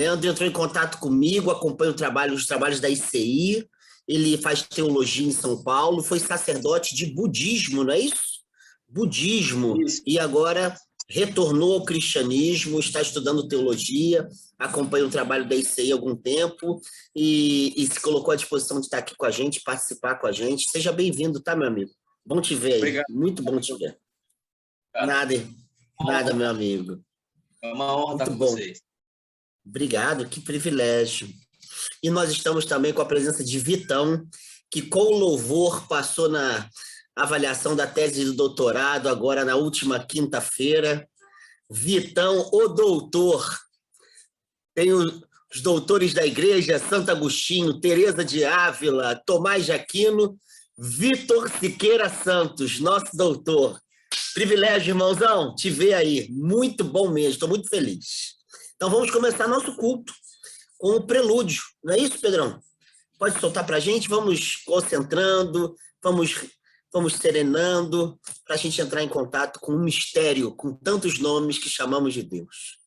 Leandro entrou em contato comigo, acompanha os trabalhos da ICI, ele faz teologia em São Paulo, foi sacerdote de budismo, não é isso? Budismo, Isso. e agora retornou ao cristianismo, está estudando teologia, acompanha o trabalho da ICI há algum tempo e se colocou à disposição de estar aqui com a gente, participar com a gente. Seja bem-vindo, tá, meu amigo? Bom te ver aí. Obrigado. Muito bom te ver. Cara, Nada, meu amigo. é uma honra Muito estar com bom. vocês. Obrigado, que privilégio. E nós estamos também com a presença de Vitão, que com louvor passou na avaliação da tese de doutorado, agora na última quinta-feira. Vitão, o doutor. Tem os doutores da igreja, Santo Agostinho, Teresa de Ávila, Tomás de Aquino, Vitor Siqueira Santos, nosso doutor. Privilégio, irmãozão, te ver aí. Muito bom mesmo, estou muito feliz. Então vamos começar nosso culto com o prelúdio, não é isso, Pedrão? Pode soltar para a gente? Vamos concentrando, vamos serenando, para a gente entrar em contato com um mistério, com tantos nomes que chamamos de Deus.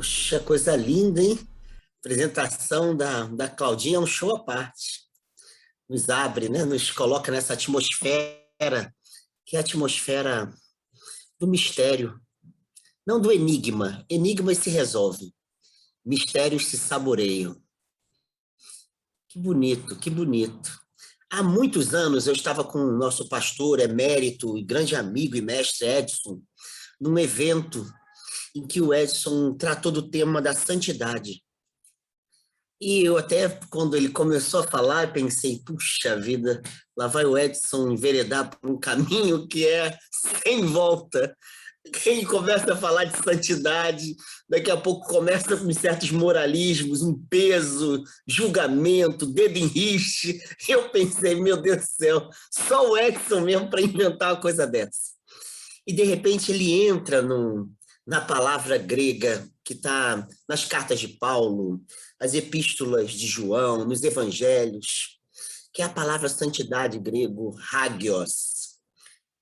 Poxa, coisa linda, hein? Apresentação da Claudinha é um show à parte. Nos abre, né? Nos coloca nessa atmosfera, que é a atmosfera do mistério, não do enigma. Enigmas se resolvem, mistérios se saboreiam. Que bonito, que bonito. Há muitos anos eu estava com o nosso pastor emérito e grande amigo e mestre Edson, num evento em que o Edson tratou do tema da santidade. E eu até, quando ele começou a falar, pensei, puxa vida, lá vai o Edson enveredar por um caminho que é sem volta. Quem começa a falar de santidade, daqui a pouco começa com certos moralismos, um peso, julgamento, dedo em riste. Eu pensei, meu Deus do céu, só o Edson mesmo para inventar uma coisa dessa. E, de repente, ele entra na palavra grega que está nas cartas de Paulo, as epístolas de João, nos evangelhos, que é a palavra santidade grego, hagios.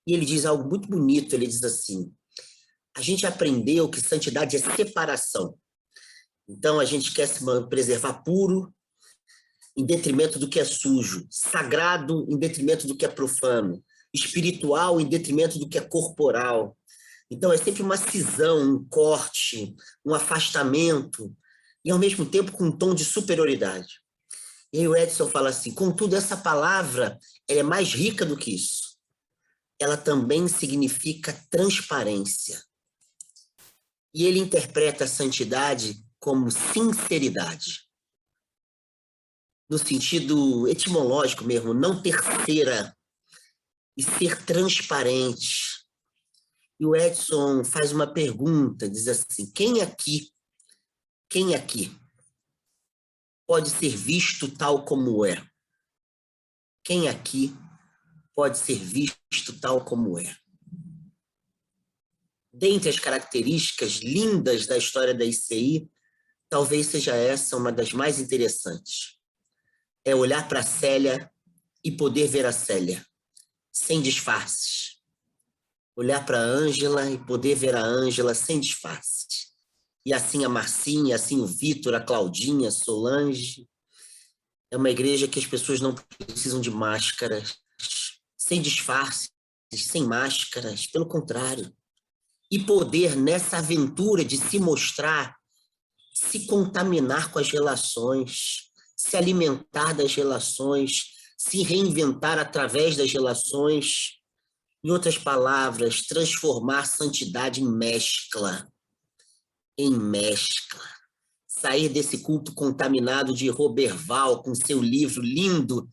E ele diz algo muito bonito, ele diz assim, a gente aprendeu que santidade é separação. Então, a gente quer se preservar puro em detrimento do que é sujo, sagrado em detrimento do que é profano, espiritual em detrimento do que é corporal. Então, é sempre uma cisão, um corte, um afastamento, e ao mesmo tempo com um tom de superioridade. E aí o Edson fala assim, contudo, essa palavra ela é mais rica do que isso. Ela também significa transparência. E ele interpreta a santidade como sinceridade. No sentido etimológico mesmo, não ter cera e ser transparente. E o Edson faz uma pergunta, diz assim, quem aqui pode ser visto tal como é? Quem aqui pode ser visto tal como é? Dentre as características lindas da história da ICI, talvez seja essa uma das mais interessantes. É olhar para a Célia e poder ver a Célia, sem disfarces. Olhar para a Ângela e poder ver a Ângela sem disfarces. E assim a Marcinha, assim o Vitor, a Claudinha, a Solange. É uma igreja que as pessoas não precisam de máscaras, sem disfarces, sem máscaras, pelo contrário. E poder, nessa aventura de se mostrar, se contaminar com as relações, se alimentar das relações, se reinventar através das relações. Em outras palavras, transformar santidade em mescla. Em mescla. Sair desse culto contaminado de Roberval, com seu livro lindo,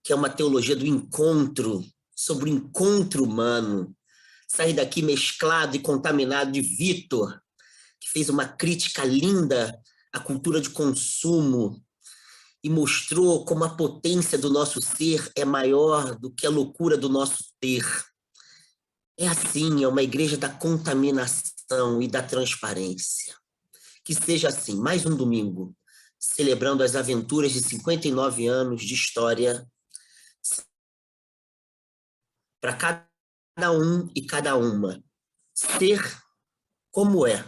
que é uma teologia do encontro, sobre o encontro humano. Sair daqui mesclado e contaminado de Vitor, que fez uma crítica linda à cultura de consumo e mostrou como a potência do nosso ser é maior do que a loucura do nosso ter. É assim, é uma igreja da contaminação e da transparência. Que seja assim, mais um domingo, celebrando as aventuras de 59 anos de história para cada um e cada uma ser como é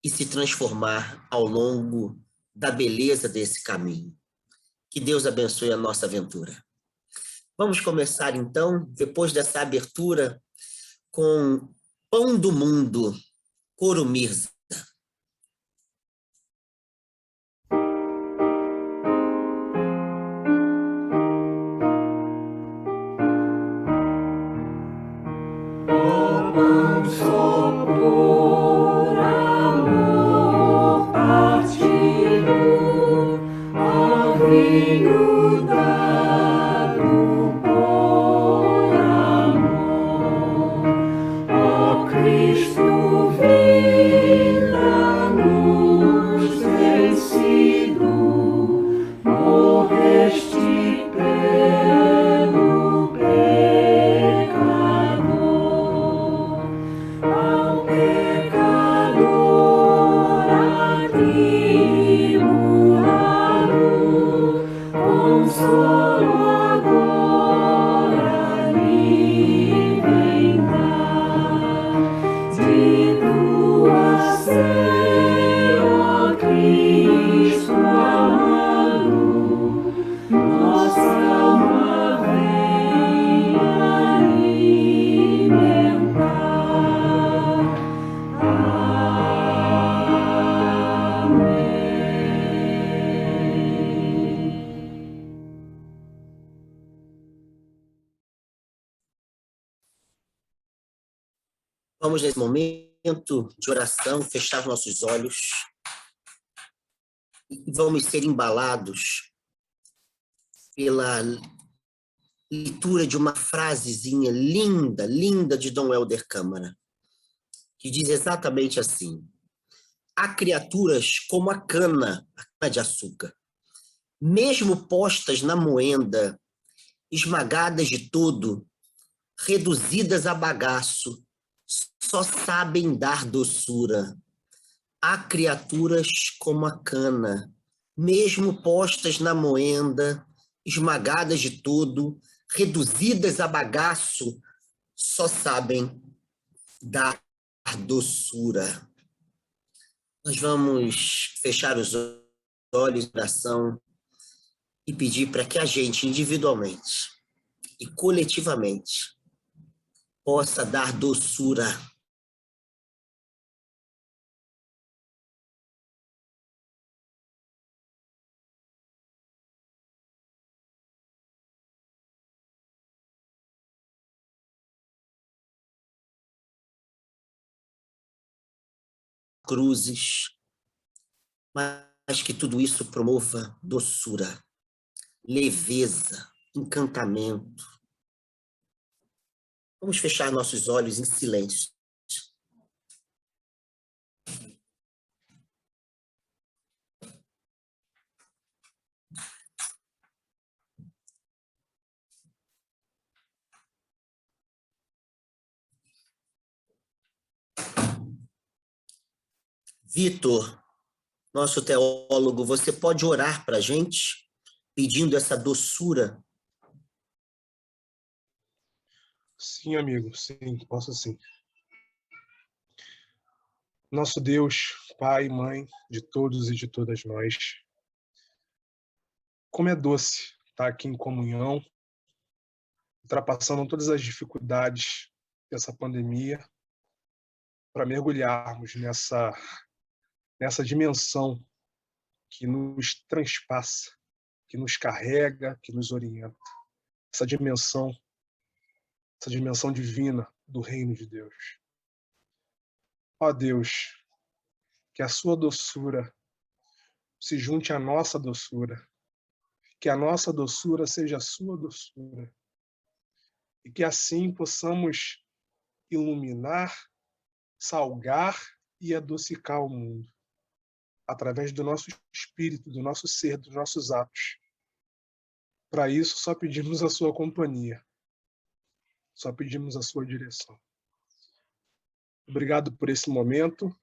e se transformar ao longo da beleza desse caminho. Que Deus abençoe a nossa aventura. Vamos começar, então, depois dessa abertura, com Pão do Mundo, Coro Mirza. Só por amor partido, ao vinho dado por amor, ó Cristo vivo. Vamos, nesse momento de oração, fechar nossos olhos e vamos ser embalados pela leitura de uma frasezinha linda, linda de Dom Helder Câmara, que diz exatamente assim: há criaturas como a cana de açúcar, mesmo postas na moenda, esmagadas de todo, reduzidas a bagaço, só sabem dar doçura. Há criaturas como a cana, mesmo postas na moenda, esmagadas de todo, reduzidas a bagaço, só sabem dar doçura. Nós vamos fechar os olhos em oração e pedir para que a gente, individualmente e coletivamente, possa dar doçura. Cruzes, mas que tudo isso promova doçura, leveza, encantamento. Vamos fechar nossos olhos em silêncio. Vitor, nosso teólogo, você pode orar para a gente, pedindo essa doçura? Sim, amigo, sim, posso sim. Nosso Deus, Pai e Mãe de todos e de todas nós, como é doce estar aqui em comunhão, ultrapassando todas as dificuldades dessa pandemia, para mergulharmos nessa dimensão que nos transpassa, que nos carrega, que nos orienta. Essa dimensão divina do reino de Deus. Ó Deus, que a sua doçura se junte à nossa doçura, que a nossa doçura seja a sua doçura, e que assim possamos iluminar, salgar e adocicar o mundo, através do nosso espírito, do nosso ser, dos nossos atos. Para isso, só pedimos a sua companhia, só pedimos a sua direção. Obrigado por esse momento,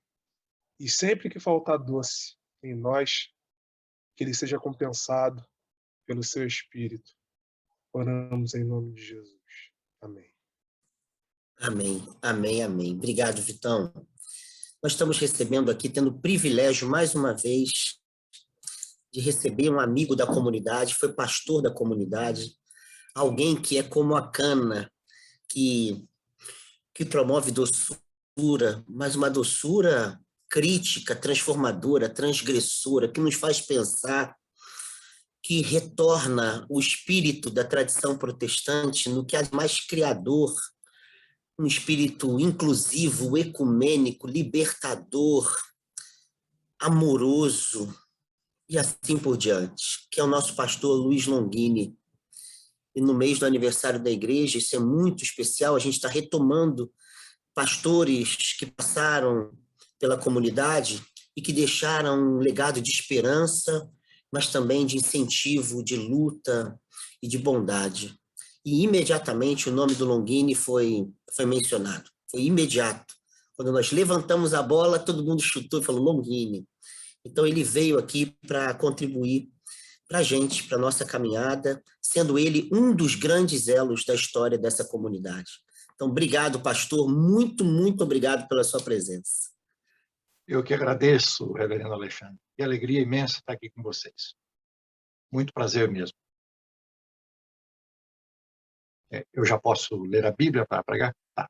e sempre que faltar doce em nós, que ele seja compensado pelo seu Espírito. Oramos em nome de Jesus. Amém. Amém, amém, amém. Obrigado, Vitão. Nós estamos recebendo aqui, tendo o privilégio, mais uma vez, de receber um amigo da comunidade, foi pastor da comunidade, alguém que é como a cana, que promove doçura, mas uma doçura crítica, transformadora, transgressora, que nos faz pensar, que retorna o espírito da tradição protestante no que há de mais criador, um espírito inclusivo, ecumênico, libertador, amoroso, e assim por diante, que é o nosso pastor Luiz Longini. E no mês do aniversário da igreja, isso é muito especial, a gente está retomando pastores que passaram pela comunidade e que deixaram um legado de esperança, mas também de incentivo, de luta e de bondade. E imediatamente o nome do Longini foi mencionado, foi imediato. Quando nós levantamos a bola, todo mundo chutou e falou Longini. Então ele veio aqui para contribuir para a gente, para a nossa caminhada, sendo ele um dos grandes elos da história dessa comunidade. Então, obrigado, pastor, muito, muito obrigado pela sua presença. Eu que agradeço, reverendo Alexandre. Que alegria imensa estar aqui com vocês. Muito prazer mesmo. Eu já posso ler a Bíblia para pregar? Tá.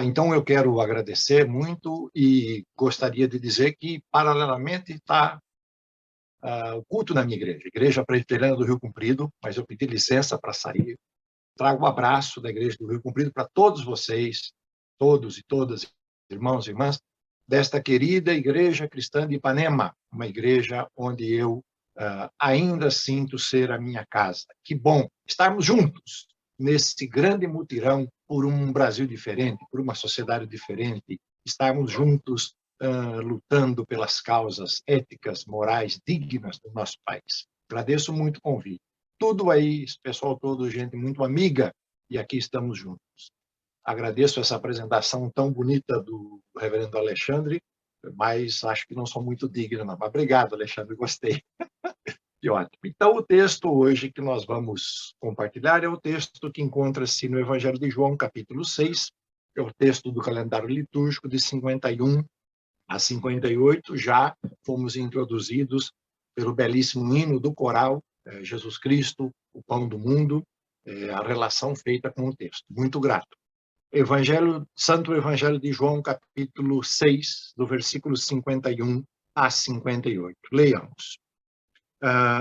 Então eu quero agradecer muito e gostaria de dizer que, paralelamente, está o culto na minha igreja, Igreja Presbiteriana do Rio Comprido, mas eu pedi licença para sair. Trago um abraço da Igreja do Rio Comprido para todos vocês, todos e todas, irmãos e irmãs, desta querida Igreja Cristã de Ipanema, uma igreja onde eu ainda sinto ser a minha casa. Que bom estarmos juntos nesse grande mutirão por um Brasil diferente, por uma sociedade diferente, estarmos juntos lutando pelas causas éticas, morais, dignas do nosso país. Agradeço muito o convite. Tudo aí, pessoal todo, gente muito amiga, e aqui estamos juntos. Agradeço essa apresentação tão bonita do reverendo Alexandre, mas acho que não sou muito digna, não. Mas obrigado, Alexandre, gostei. Que ótimo. Então, o texto hoje que nós vamos compartilhar é o texto que encontra-se no Evangelho de João, capítulo 6, é o texto do calendário litúrgico de 51 a 58. Já fomos introduzidos pelo belíssimo hino do coral, Jesus Cristo, o pão do mundo, a relação feita com o texto. Muito grato. Santo Evangelho de João, capítulo 6, do versículo 51 a 58. Leiamos.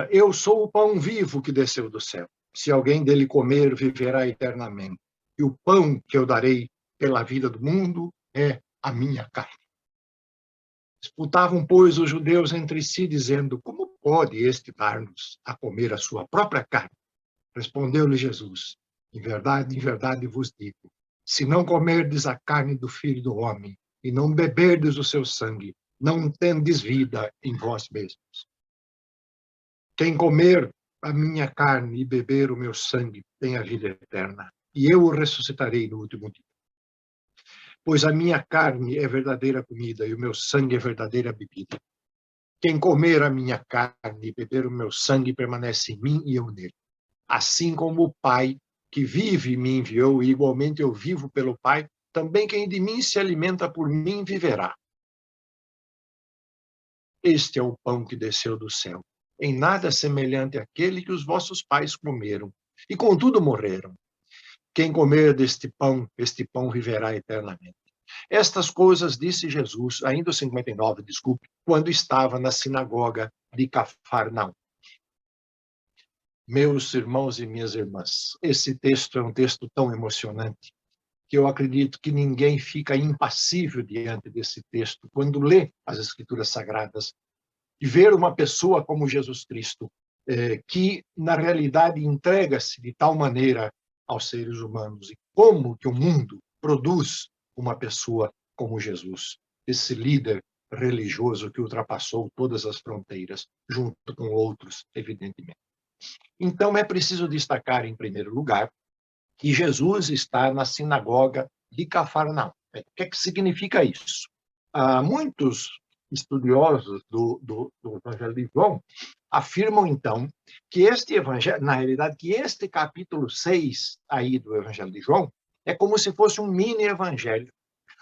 Eu sou o pão vivo que desceu do céu. Se alguém dele comer, viverá eternamente. E o pão que eu darei pela vida do mundo é a minha carne. Disputavam, pois, os judeus entre si, dizendo, como pode este dar-nos a comer a sua própria carne? Respondeu-lhe Jesus, em verdade vos digo, se não comerdes a carne do Filho do Homem e não beberdes o seu sangue, não tendes vida em vós mesmos. Quem comer a minha carne e beber o meu sangue tem a vida eterna, e eu o ressuscitarei no último dia. Pois a minha carne é verdadeira comida e o meu sangue é verdadeira bebida. Quem comer a minha carne e beber o meu sangue permanece em mim e eu nele. Assim como o Pai que vive me enviou e igualmente eu vivo pelo Pai, também quem de mim se alimenta por mim viverá. Este é o pão que desceu do céu. Em nada semelhante àquele que os vossos pais comeram, e contudo morreram. Quem comer deste pão, este pão viverá eternamente. Estas coisas disse Jesus, ainda o 59, desculpe, quando estava na sinagoga de Cafarnaum. Meus irmãos e minhas irmãs, esse texto é um texto tão emocionante que eu acredito que ninguém fica impassível diante desse texto quando lê as Escrituras Sagradas e ver uma pessoa como Jesus Cristo, que, na realidade, entrega-se de tal maneira aos seres humanos. E como que o mundo produz uma pessoa como Jesus, esse líder religioso que ultrapassou todas as fronteiras, junto com outros, evidentemente. Então, é preciso destacar, em primeiro lugar, que Jesus está na sinagoga de Cafarnaum. O que é que significa isso? Muitos estudiosos do Evangelho de João afirmam, então, que este evangelho, na realidade, que este capítulo 6 aí do Evangelho de João é como se fosse um mini-evangelho,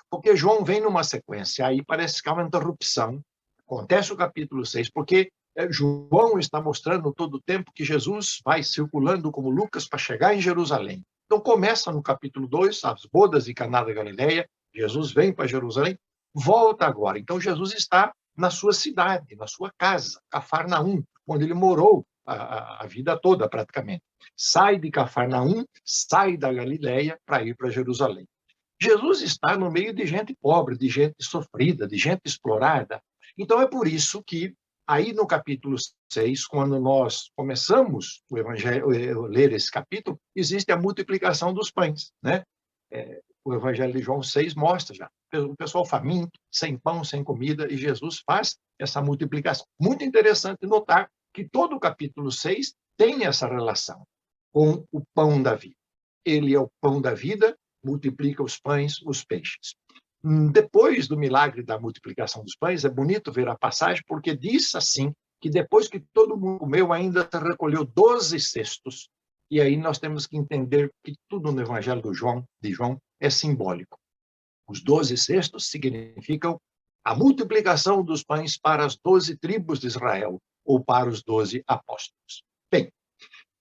porque João vem numa sequência, aí parece que há uma interrupção, acontece o capítulo 6, porque João está mostrando todo o tempo que Jesus vai circulando como Lucas para chegar em Jerusalém. Então começa no capítulo 2, as bodas de Caná da Galileia, Jesus vem para Jerusalém, volta agora. Então Jesus está na sua cidade, na sua casa, Cafarnaum, onde ele morou a vida toda praticamente. Sai de Cafarnaum, sai da Galileia para ir para Jerusalém. Jesus está no meio de gente pobre, de gente sofrida, de gente explorada. Então é por isso que aí no capítulo 6, quando nós começamos o evangelho, ler esse capítulo, existe a multiplicação dos pães, né? O Evangelho de João 6 mostra já. O pessoal faminto, sem pão, sem comida, e Jesus faz essa multiplicação. Muito interessante notar que todo o capítulo 6 tem essa relação com o pão da vida. Ele é o pão da vida, multiplica os pães, os peixes. Depois do milagre da multiplicação dos pães, é bonito ver a passagem, porque diz assim, que depois que todo mundo comeu, ainda recolheu 12 cestos. E aí nós temos que entender que tudo no Evangelho de João é simbólico. Os 12 cestos significam a multiplicação dos pães para as 12 tribos de Israel, ou para os 12 apóstolos. Bem,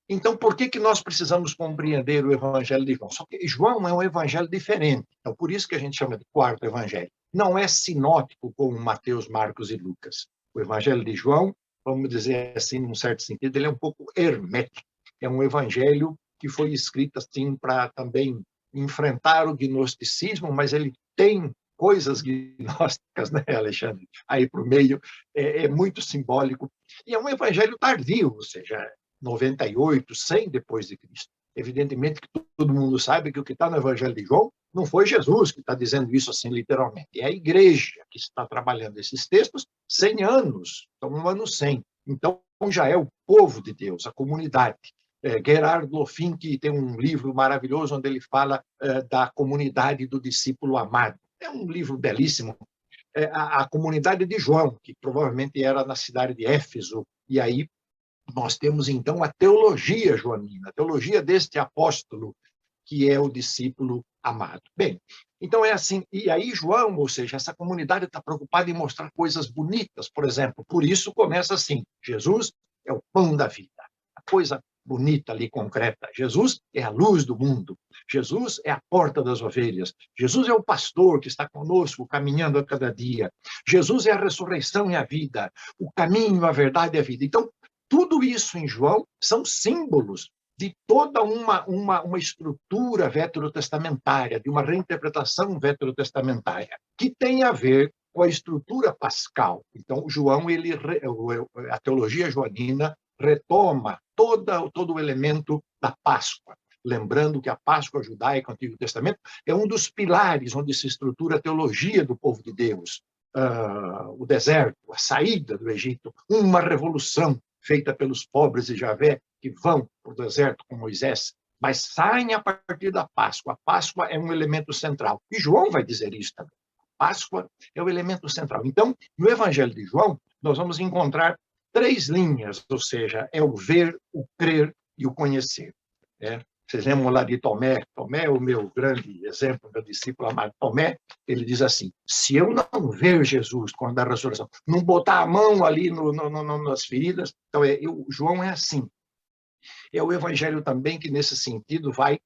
então por que nós precisamos compreender o Evangelho de João? Só que João é um evangelho diferente, então por isso que a gente chama de quarto evangelho. Não é sinótico como Mateus, Marcos e Lucas. O Evangelho de João, vamos dizer assim, num certo sentido, ele é um pouco hermético. É um evangelho que foi escrito assim para também enfrentar o gnosticismo, mas ele tem coisas gnósticas, né, Alexandre? Aí para o meio é muito simbólico. E é um evangelho tardio, ou seja, 98, 100 depois de Cristo. Evidentemente que todo mundo sabe que o que está no evangelho de João não foi Jesus que está dizendo isso assim literalmente. É a igreja que está trabalhando esses textos 100 anos, estamos no ano 100. Então já é o povo de Deus, a comunidade. Gerard Lofink tem um livro maravilhoso onde ele fala da comunidade do discípulo amado. É um livro belíssimo. A comunidade de João, que provavelmente era na cidade de Éfeso, e aí nós temos, então, a teologia joanina, a teologia deste apóstolo, que é o discípulo amado. Bem, então é assim, e aí João, ou seja, essa comunidade está preocupada em mostrar coisas bonitas, por exemplo, por isso começa assim, Jesus é o pão da vida, a coisa bonita ali, concreta. Jesus é a luz do mundo. Jesus é a porta das ovelhas. Jesus é o pastor que está conosco, caminhando a cada dia. Jesus é a ressurreição e a vida, o caminho, a verdade e a vida. Então, tudo isso em João são símbolos de toda uma estrutura veterotestamentária, de uma reinterpretação veterotestamentária, que tem a ver com a estrutura pascal. Então, João, a teologia joanina retoma todo o elemento da Páscoa. Lembrando que a Páscoa judaica, o Antigo Testamento, é um dos pilares onde se estrutura a teologia do povo de Deus. O deserto, a saída do Egito, uma revolução feita pelos pobres de Javé, que vão para o deserto com Moisés, mas saem a partir da Páscoa. A Páscoa é um elemento central. E João vai dizer isso também. A Páscoa é o elemento central. Então, no Evangelho de João, nós vamos encontrar 3 linhas, ou seja, é o ver, o crer e o conhecer. Vocês lembram lá de Tomé? Tomé é o meu grande exemplo, meu discípulo amado Tomé. Ele diz assim, se eu não ver Jesus quando da ressurreição, não botar a mão ali nas feridas, então João é assim. É o evangelho também que, nesse sentido, vai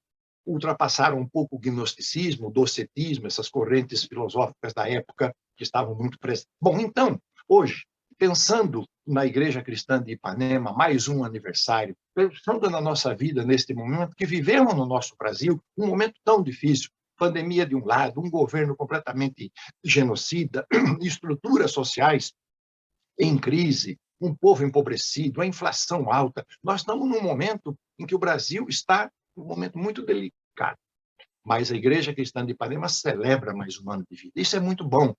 ultrapassar um pouco o gnosticismo, o docetismo, essas correntes filosóficas da época que estavam muito presentes. Bom, então, hoje, pensando na Igreja Cristã de Ipanema, mais um aniversário, pensando na nossa vida neste momento, que vivemos no nosso Brasil, um momento tão difícil, pandemia de um lado, um governo completamente genocida, estruturas sociais em crise, um povo empobrecido, a inflação alta. Nós estamos num momento em que o Brasil está num momento muito delicado. Mas a Igreja Cristã de Ipanema celebra mais um ano de vida. Isso é muito bom.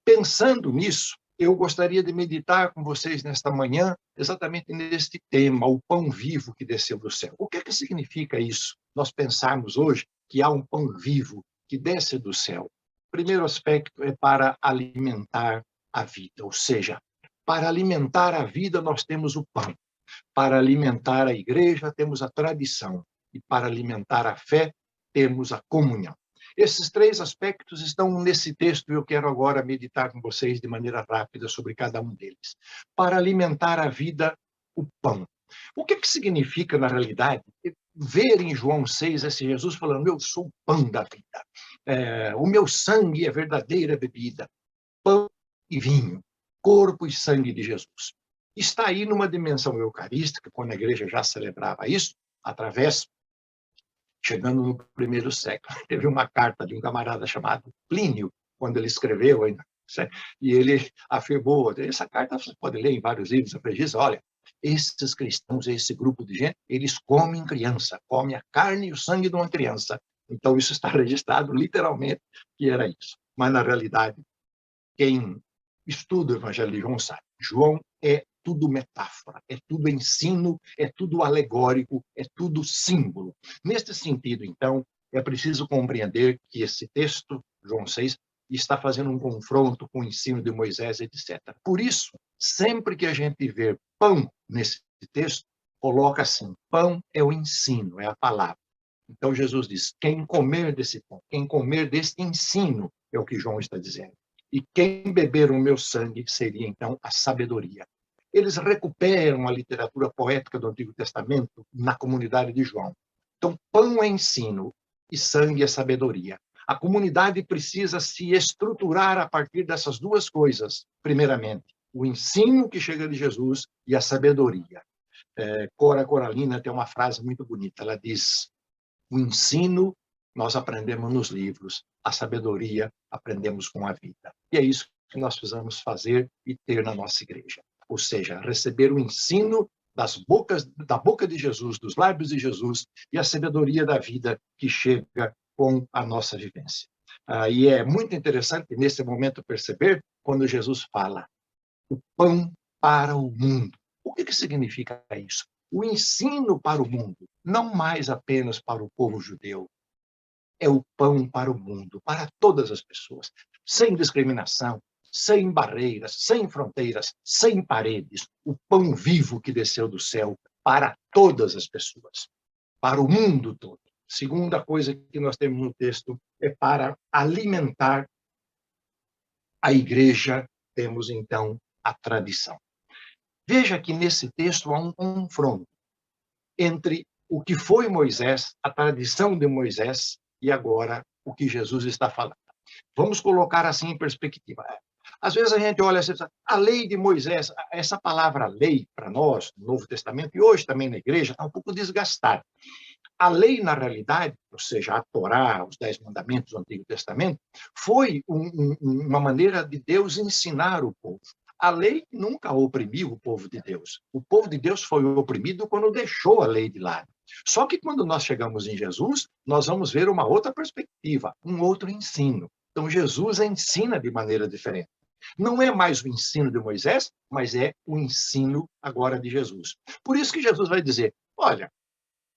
Pensando nisso, eu gostaria de meditar com vocês nesta manhã exatamente neste tema, o pão vivo que desceu do céu. O que é que significa isso? Nós pensarmos hoje que há um pão vivo que desce do céu. O primeiro aspecto é para alimentar a vida, ou seja, para alimentar a vida nós temos o pão. Para alimentar a igreja temos a tradição. E para alimentar a fé temos a comunhão. Esses 3 aspectos estão nesse texto e eu quero agora meditar com vocês de maneira rápida sobre cada um deles. Para alimentar a vida, o pão. O que significa, na realidade, ver em João 6 esse Jesus falando, eu sou o pão da vida, o meu sangue é verdadeira bebida, pão e vinho, corpo e sangue de Jesus. Está aí numa dimensão eucarística, quando a igreja já celebrava isso, chegando no 1º século. Teve uma carta de um camarada chamado Plínio, quando ele escreveu ainda, e ele afirmou, essa carta você pode ler em vários livros, ele diz, olha, esses cristãos, esse grupo de gente, eles comem criança, comem a carne e o sangue de uma criança. Então isso está registrado literalmente que era isso. Mas na realidade, quem estuda o Evangelho de João sabe, João é tudo metáfora, é tudo ensino, é tudo alegórico, é tudo símbolo. Neste sentido, então, é preciso compreender que esse texto, João 6, está fazendo um confronto com o ensino de Moisés, etc. Por isso, sempre que a gente vê pão nesse texto, coloca assim, pão é o ensino, é a palavra. Então Jesus diz, quem comer desse pão, quem comer deste ensino, é o que João está dizendo. E quem beber o meu sangue seria, então, a sabedoria. Eles recuperam a literatura poética do Antigo Testamento na comunidade de João. Então, pão é ensino e sangue é sabedoria. A comunidade precisa se estruturar a partir dessas 2 coisas. Primeiramente, o ensino que chega de Jesus e a sabedoria. Cora Coralina tem uma frase muito bonita. Ela diz, o ensino nós aprendemos nos livros, a sabedoria aprendemos com a vida. E é isso que nós precisamos fazer e ter na nossa igreja. Ou seja, receber o ensino da boca de Jesus, dos lábios de Jesus, e a sabedoria da vida que chega com a nossa vivência. E é muito interessante, nesse momento, perceber quando Jesus fala o pão para o mundo. O que significa isso? O ensino para o mundo, não mais apenas para o povo judeu, é o pão para o mundo, para todas as pessoas, sem discriminação, sem barreiras, sem fronteiras, sem paredes. O pão vivo que desceu do céu para todas as pessoas, para o mundo todo. Segunda coisa que nós temos no texto é para alimentar a igreja, temos então a tradição. Veja que nesse texto há um confronto entre o que foi Moisés, a tradição de Moisés, e agora o que Jesus está falando. Vamos colocar assim em perspectiva. Às vezes a gente olha assim, a lei de Moisés, essa palavra lei para nós, no Novo Testamento, e hoje também na igreja, está um pouco desgastada. A lei, na realidade, ou seja, a Torá, os 10 mandamentos do Antigo Testamento, foi uma maneira de Deus ensinar o povo. A lei nunca oprimiu o povo de Deus. O povo de Deus foi oprimido quando deixou a lei de lado. Só que quando nós chegamos em Jesus, nós vamos ver uma outra perspectiva, um outro ensino. Então, Jesus ensina de maneira diferente. Não é mais o ensino de Moisés, mas é o ensino agora de Jesus. Por isso que Jesus vai dizer, olha,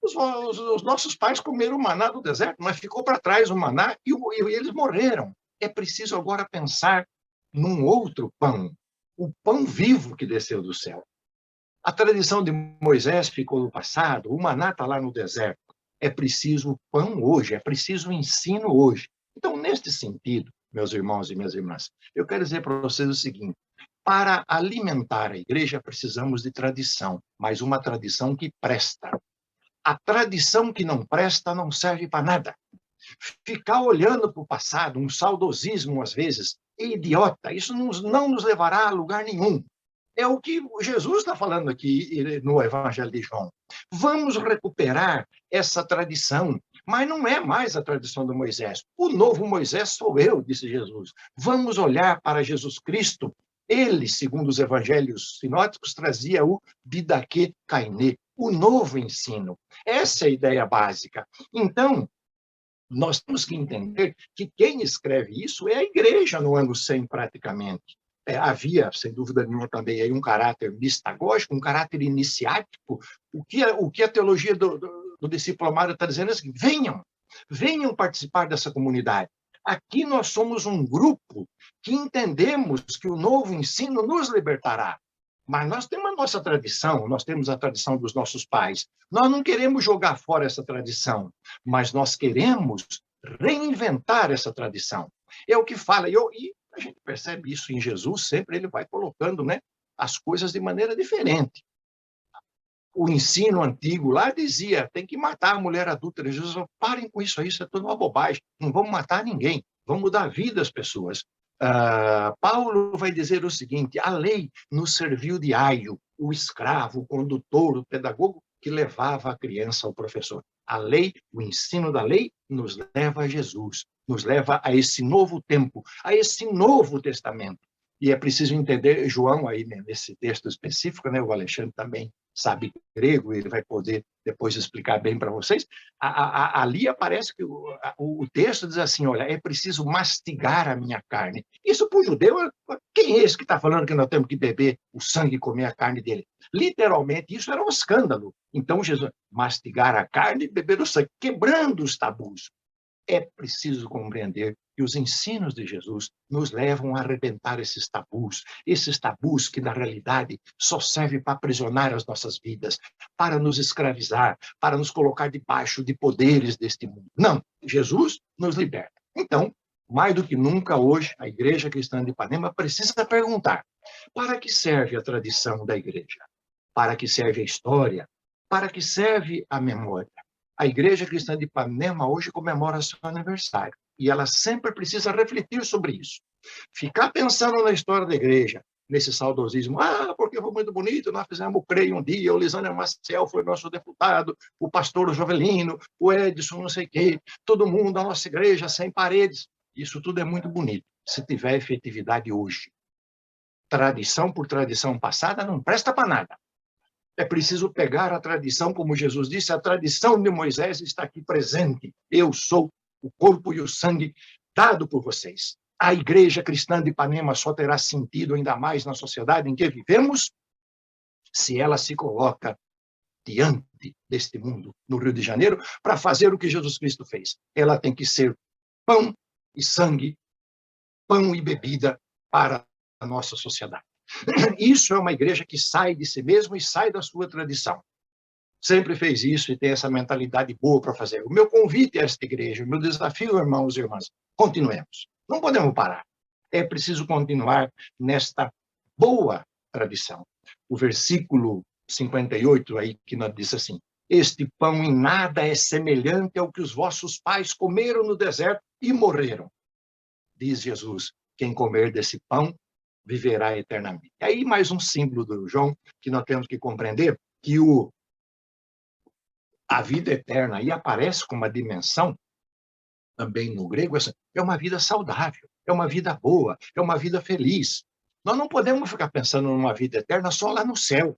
os nossos pais comeram o maná do deserto, mas ficou para trás o maná e eles morreram. É preciso agora pensar num outro pão, o pão vivo que desceu do céu. A tradição de Moisés ficou no passado, o maná está lá no deserto. É preciso o pão hoje, é preciso o ensino hoje. Então, neste sentido, meus irmãos e minhas irmãs, eu quero dizer para vocês o seguinte, para alimentar a igreja precisamos de tradição, mas uma tradição que presta. A tradição que não presta não serve para nada. Ficar olhando para o passado, um saudosismo às vezes, é idiota, isso não nos levará a lugar nenhum. É o que Jesus está falando aqui no Evangelho de João. Vamos recuperar essa tradição, mas não é mais a tradição de Moisés. O novo Moisés sou eu, disse Jesus. Vamos olhar para Jesus Cristo. Ele, segundo os evangelhos sinóticos, trazia o Didaquê Kainé, o novo ensino. Essa é a ideia básica. Então, nós temos que entender que quem escreve isso é a igreja no ano 100, praticamente. Havia, sem dúvida nenhuma, também aí um caráter mistagógico, um caráter iniciático. O que a teologia do discípulo amado está dizendo é assim, venham participar dessa comunidade. Aqui nós somos um grupo que entendemos que o novo ensino nos libertará. Mas nós temos a nossa tradição, nós temos a tradição dos nossos pais. Nós não queremos jogar fora essa tradição, mas nós queremos reinventar essa tradição. É o que fala, e a gente percebe isso em Jesus, sempre ele vai colocando, né, as coisas de maneira diferente. O ensino antigo lá dizia, tem que matar a mulher adúltera. Jesus falou, parem com isso aí, isso é tudo uma bobagem. Não vamos matar ninguém, vamos dar vida às pessoas. Paulo vai dizer o seguinte, a lei nos serviu de aio, o escravo, o condutor, o pedagogo que levava a criança ao professor. A lei, o ensino da lei, nos leva a Jesus, nos leva a esse novo tempo, a esse novo testamento. E é preciso entender, João, aí nesse texto específico, né, o Alexandre também sabe grego, ele vai poder depois explicar bem para vocês, ali aparece que o texto diz assim, olha, é preciso mastigar a minha carne. Isso para o judeu, quem é esse que está falando que nós temos que beber o sangue e comer a carne dele? Literalmente, isso era um escândalo. Então, Jesus, mastigar a carne e beber o sangue, quebrando os tabus. É preciso compreender que os ensinos de Jesus nos levam a arrebentar esses tabus que, na realidade, só servem para aprisionar as nossas vidas, para nos escravizar, para nos colocar debaixo de poderes deste mundo. Não, Jesus nos liberta. Então, mais do que nunca hoje, a Igreja Cristã de Ipanema precisa perguntar, para que serve a tradição da igreja? Para que serve a história? Para que serve a memória? A Igreja Cristã de Ipanema hoje comemora seu aniversário e ela sempre precisa refletir sobre isso. Ficar pensando na história da igreja, nesse saudosismo. Ah, porque foi muito bonito, nós fizemos o CREI um dia, o Lisânia Maciel foi nosso deputado, o pastor Jovelino, o Edson, não sei o quê, todo mundo, a nossa igreja, 100 paredes. Isso tudo é muito bonito, se tiver efetividade hoje. Tradição por tradição passada não presta para nada. É preciso pegar a tradição, como Jesus disse, a tradição de Moisés está aqui presente. Eu sou o corpo e o sangue dado por vocês. A igreja cristã de Ipanema só terá sentido ainda mais na sociedade em que vivemos se ela se coloca diante deste mundo, no Rio de Janeiro, para fazer o que Jesus Cristo fez. Ela tem que ser pão e sangue, pão e bebida para a nossa sociedade. Isso é uma igreja que sai de si mesma e sai da sua tradição. Sempre fez isso e tem essa mentalidade boa para fazer. O meu convite a esta igreja, o meu desafio, irmãos e irmãs, continuemos. Não podemos parar. É preciso continuar nesta boa tradição. O versículo 58 aí que nós diz assim: este pão em nada é semelhante ao que os vossos pais comeram no deserto e morreram. Diz Jesus, quem comer desse pão viverá eternamente. E aí mais um símbolo do João que nós temos que compreender, que a vida eterna aí aparece com uma dimensão, também no grego, é uma vida saudável, é uma vida boa, é uma vida feliz. Nós não podemos ficar pensando numa vida eterna só lá no céu.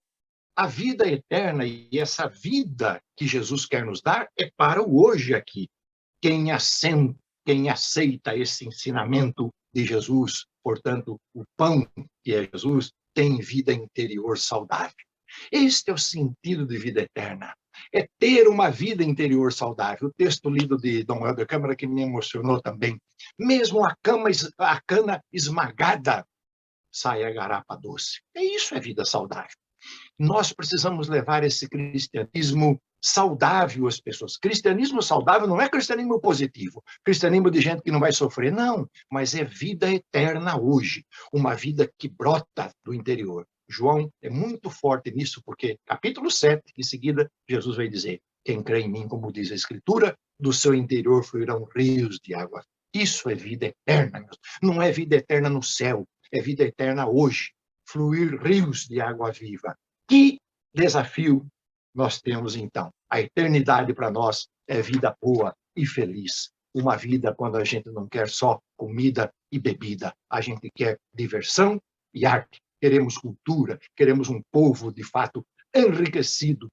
A vida eterna e essa vida que Jesus quer nos dar é para o hoje aqui. Quem aceita esse ensinamento de Jesus, portanto, o pão que é Jesus, tem vida interior saudável. Este é o sentido de vida eterna. É ter uma vida interior saudável. O texto lido de Dom Helder Câmara que me emocionou também. Mesmo a cana esmagada, sai a garapa doce. Isso é vida saudável. Nós precisamos levar esse cristianismo saudável às pessoas. Cristianismo saudável não é cristianismo positivo, cristianismo de gente que não vai sofrer, não, mas é vida eterna hoje, uma vida que brota do interior. João é muito forte nisso, porque capítulo 7, em seguida, Jesus vai dizer, quem crê em mim, como diz a Escritura, do seu interior fluirão rios de água. Isso é vida eterna, não é vida eterna no céu, é vida eterna hoje, fluir rios de água viva. Que desafio nós temos, então? A eternidade para nós é vida boa e feliz. Uma vida quando a gente não quer só comida e bebida. A gente quer diversão e arte. Queremos cultura, queremos um povo, de fato, enriquecido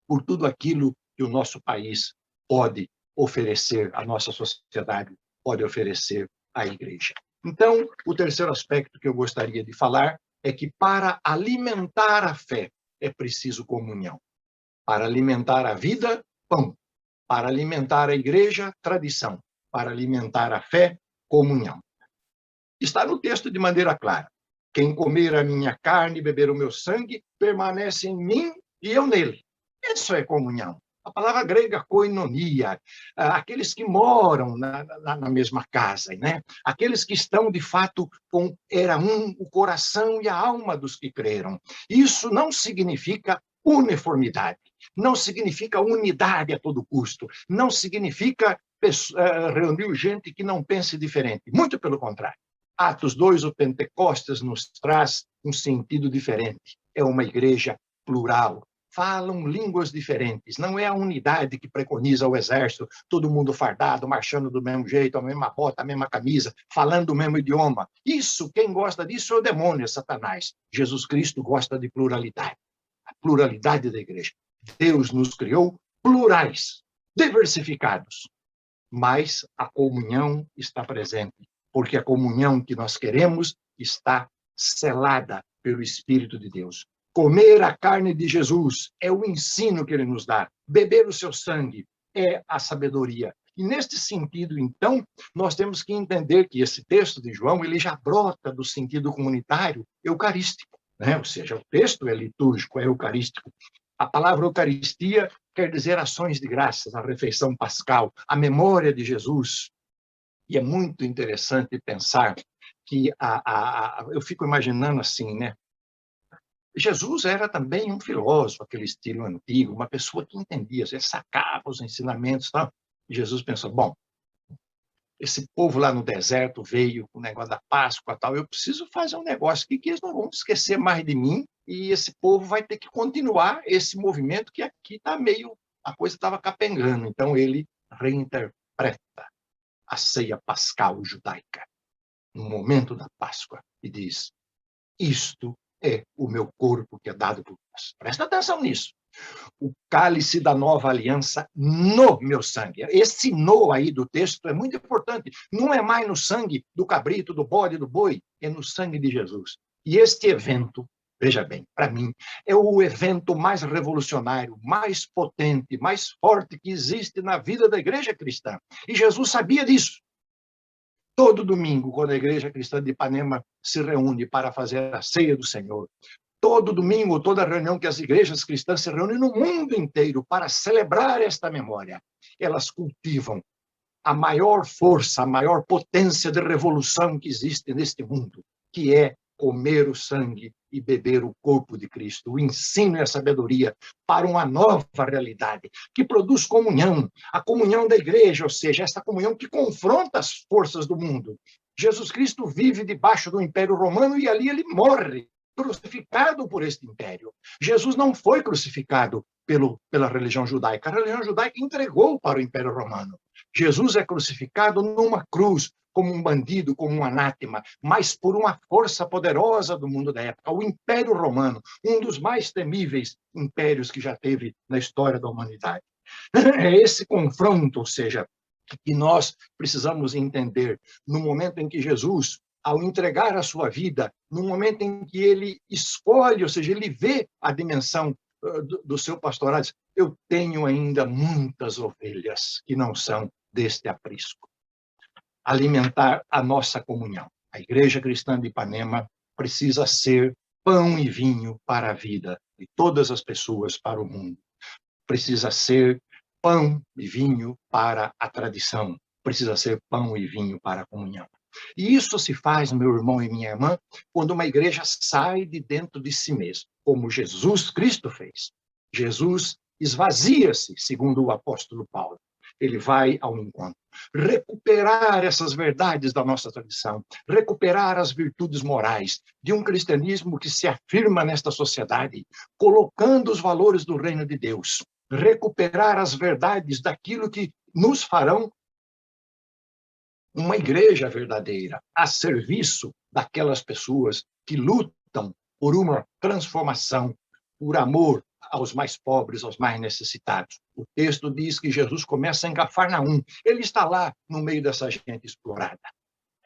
por tudo aquilo que o nosso país pode oferecer, a nossa sociedade pode oferecer à igreja. Então, o terceiro aspecto que eu gostaria de falar é que para alimentar a fé é preciso comunhão. Para alimentar a vida, pão. Para alimentar a igreja, tradição. Para alimentar a fé, comunhão. Está no texto de maneira clara. Quem comer a minha carne e beber o meu sangue, permanece em mim e eu nele. Isso é comunhão. A palavra grega koinonia, aqueles que moram na mesma casa, né? Aqueles que estão, de fato, era o coração e a alma dos que creram. Isso não significa uniformidade, não significa unidade a todo custo, não significa reunir gente que não pense diferente, muito pelo contrário. Atos 2, o Pentecostes nos traz um sentido diferente. É uma igreja plural. Falam línguas diferentes. Não é a unidade que preconiza o exército, todo mundo fardado, marchando do mesmo jeito, a mesma bota, a mesma camisa, falando o mesmo idioma. Isso, quem gosta disso é o demônio, é Satanás. Jesus Cristo gosta de pluralidade. A pluralidade da igreja. Deus nos criou plurais, diversificados. Mas a comunhão está presente, porque a comunhão que nós queremos está selada pelo Espírito de Deus. Comer a carne de Jesus é o ensino que ele nos dá. Beber o seu sangue é a sabedoria. E neste sentido, então, nós temos que entender que esse texto de João ele já brota do sentido comunitário eucarístico, né? Ou seja, o texto é litúrgico, é eucarístico. A palavra Eucaristia quer dizer ações de graças, a refeição pascal, a memória de Jesus. E é muito interessante pensar que eu fico imaginando assim, né? Jesus era também um filósofo, aquele estilo antigo, uma pessoa que entendia, sacava os ensinamentos e tal. E Jesus pensou, bom, esse povo lá no deserto veio com o negócio da Páscoa e tal, eu preciso fazer um negócio aqui que eles não vão esquecer mais de mim, e esse povo vai ter que continuar esse movimento que aqui está meio, a coisa estava capengando. Então ele reinterpreta a ceia pascal judaica no momento da Páscoa e diz: isto é o meu corpo que é dado por vós. Presta atenção nisso. O cálice da nova aliança no meu sangue. Esse no aí do texto é muito importante. Não é mais no sangue do cabrito, do bode, do boi, é no sangue de Jesus. E este evento, veja bem, para mim, é o evento mais revolucionário, mais potente, mais forte que existe na vida da igreja cristã. E Jesus sabia disso. Todo domingo, quando a igreja cristã de Ipanema se reúne para fazer a ceia do Senhor, todo domingo, toda reunião que as igrejas cristãs se reúnem no mundo inteiro para celebrar esta memória, elas cultivam a maior força, a maior potência de revolução que existe neste mundo, que é comer o sangue e beber o corpo de Cristo, o ensino e a sabedoria para uma nova realidade, que produz comunhão, a comunhão da igreja, ou seja, essa comunhão que confronta as forças do mundo. Jesus Cristo vive debaixo do Império Romano e ali ele morre, crucificado por este império. Jesus não foi crucificado pela religião judaica. A religião judaica entregou para o Império Romano. Jesus é crucificado numa cruz, como um bandido, como um anátema, mas por uma força poderosa do mundo da época, o Império Romano, um dos mais temíveis impérios que já teve na história da humanidade. É esse confronto, ou seja, que nós precisamos entender no momento em que Jesus, ao entregar a sua vida, no momento em que ele escolhe, ou seja, ele vê a dimensão do seu pastorado, diz: eu tenho ainda muitas ovelhas que não são deste aprisco. Alimentar a nossa comunhão. A Igreja Cristã de Ipanema precisa ser pão e vinho para a vida de todas as pessoas para o mundo. Precisa ser pão e vinho para a tradição. Precisa ser pão e vinho para a comunhão. E isso se faz, meu irmão e minha irmã, quando uma igreja sai de dentro de si mesma, como Jesus Cristo fez. Jesus esvazia-se, segundo o apóstolo Paulo. Ele vai ao encontro. Recuperar essas verdades da nossa tradição, recuperar as virtudes morais de um cristianismo que se afirma nesta sociedade, colocando os valores do reino de Deus, recuperar as verdades daquilo que nos farão uma igreja verdadeira, a serviço daquelas pessoas que lutam por uma transformação, por amor aos mais pobres, aos mais necessitados. O texto diz que Jesus começa em Cafarnaum. Ele está lá no meio dessa gente explorada.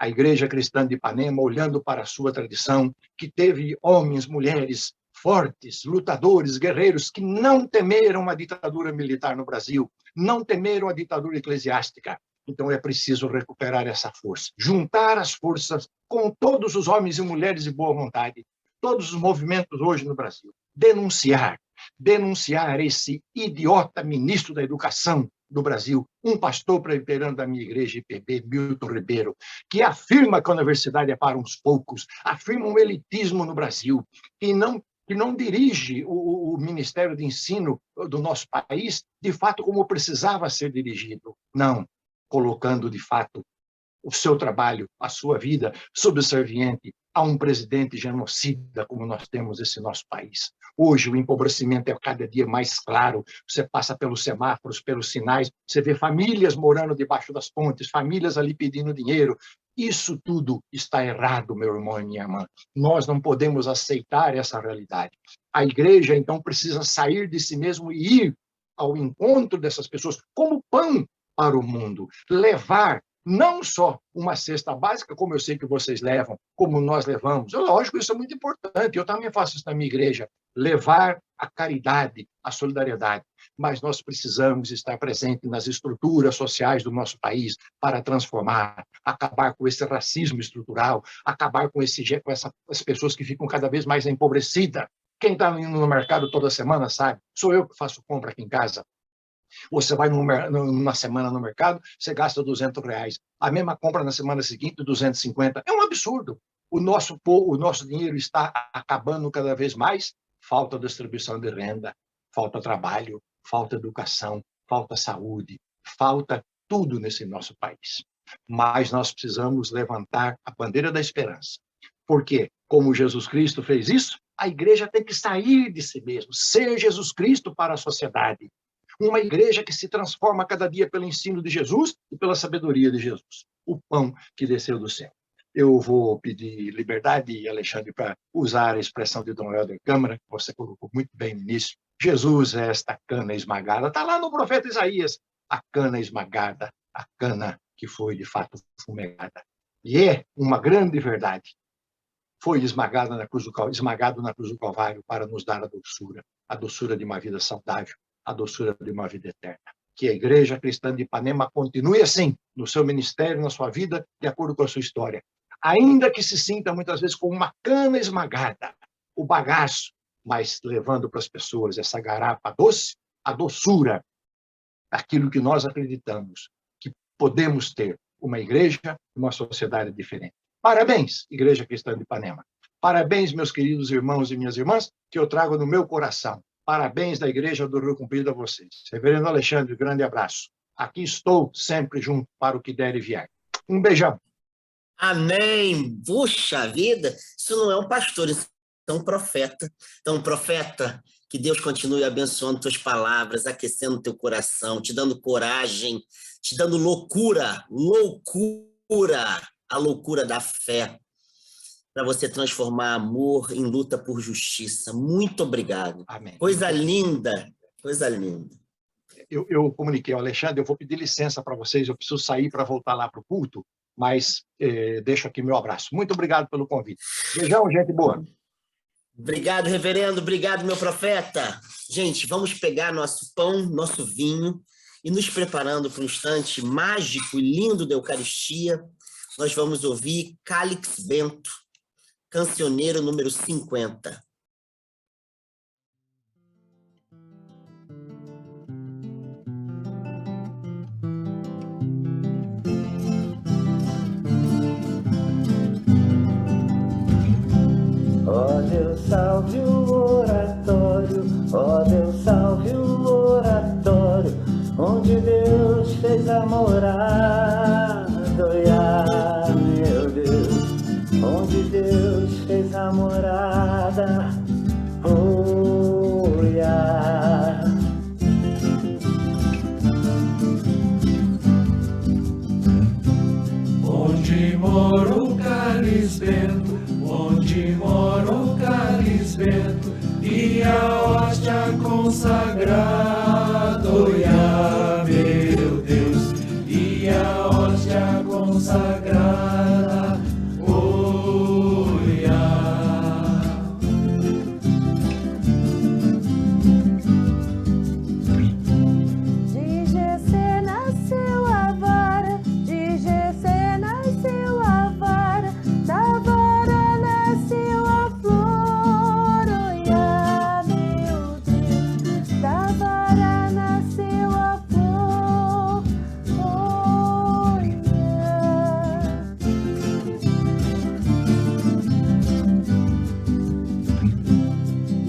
A Igreja Cristã de Ipanema, olhando para a sua tradição, que teve homens, mulheres fortes, lutadores, guerreiros, que não temeram a ditadura militar no Brasil, não temeram a ditadura eclesiástica. Então é preciso recuperar essa força, juntar as forças com todos os homens e mulheres de boa vontade, todos os movimentos hoje no Brasil, denunciar esse idiota ministro da Educação do Brasil, um pastor presbiteriano da minha igreja, IPB, Milton Ribeiro, que afirma que a universidade é para uns poucos, afirma um elitismo no Brasil, que não dirige o Ministério de Ensino do nosso país, de fato, como precisava ser dirigido. Não, colocando, de fato, o seu trabalho, a sua vida, subserviente a um presidente genocida, como nós temos esse nosso país. Hoje, o empobrecimento é cada dia mais claro. Você passa pelos semáforos, pelos sinais, você vê famílias morando debaixo das pontes, famílias ali pedindo dinheiro. Isso tudo está errado, meu irmão e minha irmã. Nós não podemos aceitar essa realidade. A igreja, então, precisa sair de si mesmo e ir ao encontro dessas pessoas como pão para o mundo. Levar não só uma cesta básica, como eu sei que vocês levam, como nós levamos. Lógico, isso é muito importante. Eu também faço isso na minha igreja. Levar a caridade, a solidariedade. Mas nós precisamos estar presentes nas estruturas sociais do nosso país para transformar, acabar com esse racismo estrutural, acabar com essas pessoas que ficam cada vez mais empobrecidas. Quem está indo no mercado toda semana sabe. Sou eu que faço compra aqui em casa. Você vai numa semana no mercado, você gasta R$200. A mesma compra na semana seguinte, 250. É um absurdo. O nosso dinheiro está acabando cada vez mais. Falta distribuição de renda, falta trabalho, falta educação, falta saúde, falta tudo nesse nosso país. Mas nós precisamos levantar a bandeira da esperança. Porque, como Jesus Cristo fez isso, a igreja tem que sair de si mesmo, ser Jesus Cristo para a sociedade. Uma igreja que se transforma cada dia pelo ensino de Jesus e pela sabedoria de Jesus, o pão que desceu do céu. Eu vou pedir liberdade, Alexandre, para usar a expressão de Dom Helder Câmara, que você colocou muito bem no início. Jesus é esta cana esmagada. Está lá no profeta Isaías, a cana esmagada, a cana que foi, de fato, fumegada. E é uma grande verdade. Foi esmagado na cruz do Calvário para nos dar a doçura de uma vida saudável, a doçura de uma vida eterna. Que a Igreja Cristã de Ipanema continue assim, no seu ministério, na sua vida, de acordo com a sua história. Ainda que se sinta, muitas vezes, como uma cana esmagada, o bagaço, mas levando para as pessoas essa garapa doce, a doçura, aquilo que nós acreditamos, que podemos ter uma igreja e uma sociedade diferente. Parabéns, Igreja Cristã de Ipanema. Parabéns, meus queridos irmãos e minhas irmãs, que eu trago no meu coração. Parabéns da Igreja do Rio Comprido a vocês. Reverendo Alexandre, grande abraço. Aqui estou sempre junto para o que der e vier. Um beijão. Amém. Puxa vida, isso não é um pastor, isso é um profeta. Então, profeta, que Deus continue abençoando tuas palavras, aquecendo teu coração, te dando coragem, te dando loucura, a loucura da fé, para você transformar amor em luta por justiça. Muito obrigado. Amém. Coisa linda, coisa linda. Eu comuniquei ao Alexandre, eu vou pedir licença para vocês, eu preciso sair para voltar lá para o culto, mas deixo aqui meu abraço. Muito obrigado pelo convite. Beijão, gente boa. Obrigado, reverendo. Obrigado, meu profeta. Gente, vamos pegar nosso pão, nosso vinho e nos preparando para um instante mágico e lindo da Eucaristia. Nós vamos ouvir Cálix Bento, cancioneiro número 50. Ó Deus, salve o oratório, ó Deus, salve o oratório, onde Deus fez a morada, olha, meu Deus, onde Deus fez a morada, olha. Onde mora o cálice bento, onde mora o cálice bento, e a hóstia consagrada, olha, meu Deus, e a hóstia consagrada, olha. De Jessé nasceu a vara, de Jessé nasceu a vara, da vara nasceu a flor, olha, meu Deus, da vara nasceu a flor, olha.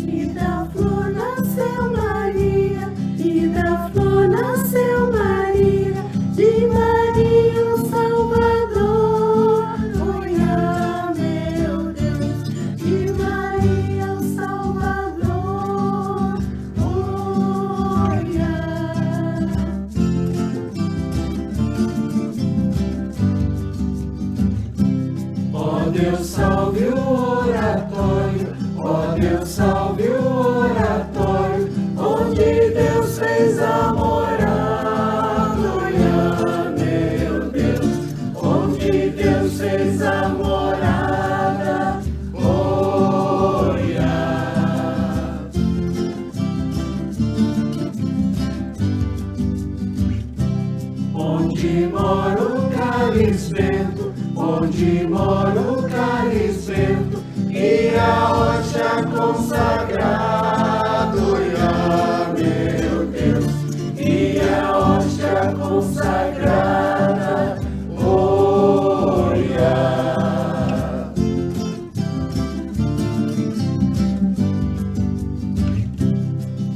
E da flor nasceu Maria, e da flor nasceu Maria, de Maria o Salvador, olha, meu Deus, de Maria o Salvador, olha. Ó Deus, salve o oratório, ó Deus, salve o oratório, onde Deus fez a morada, olha, meu Deus, onde Deus fez a morada, olha. Onde mora o cálice bento, onde mora o cálice bento, e a hóstia consagrada, olha, meu Deus, e a hóstia consagrada, olha.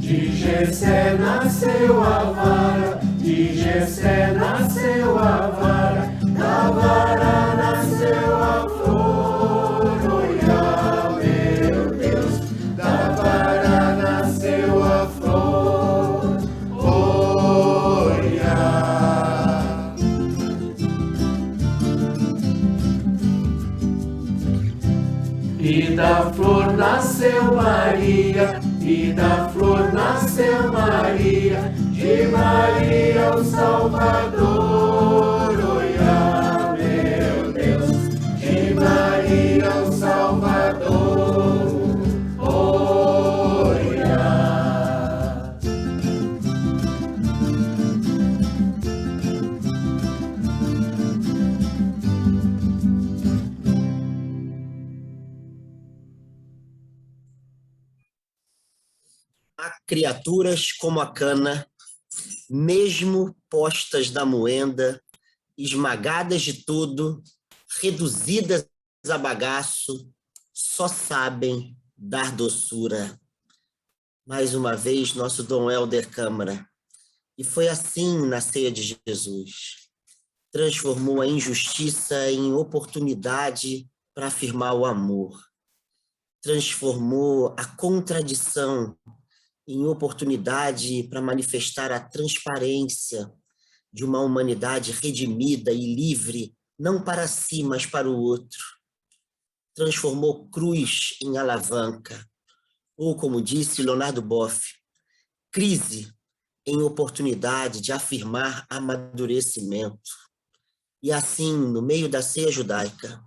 De Jessé nasceu a vara, de Jessé nasceu a vara, da vara nasceu a flor, olha, meu Deus, da vara nasceu a flor, olha. E da flor nasceu Maria, e da flor nasceu Maria, de Maria o Salvador, olha, meu Deus, de Maria o Salvador, olha. Há criaturas como a cana, mesmo postas da moenda, esmagadas de tudo, reduzidas a bagaço, só sabem dar doçura. Mais uma vez, nosso Dom Helder Câmara. E foi assim na ceia de Jesus. Transformou a injustiça em oportunidade para afirmar o amor. Transformou a contradição em oportunidade para manifestar a transparência de uma humanidade redimida e livre, não para si, mas para o outro. Transformou cruz em alavanca, ou, como disse Leonardo Boff, crise em oportunidade de afirmar amadurecimento. E assim, no meio da ceia judaica,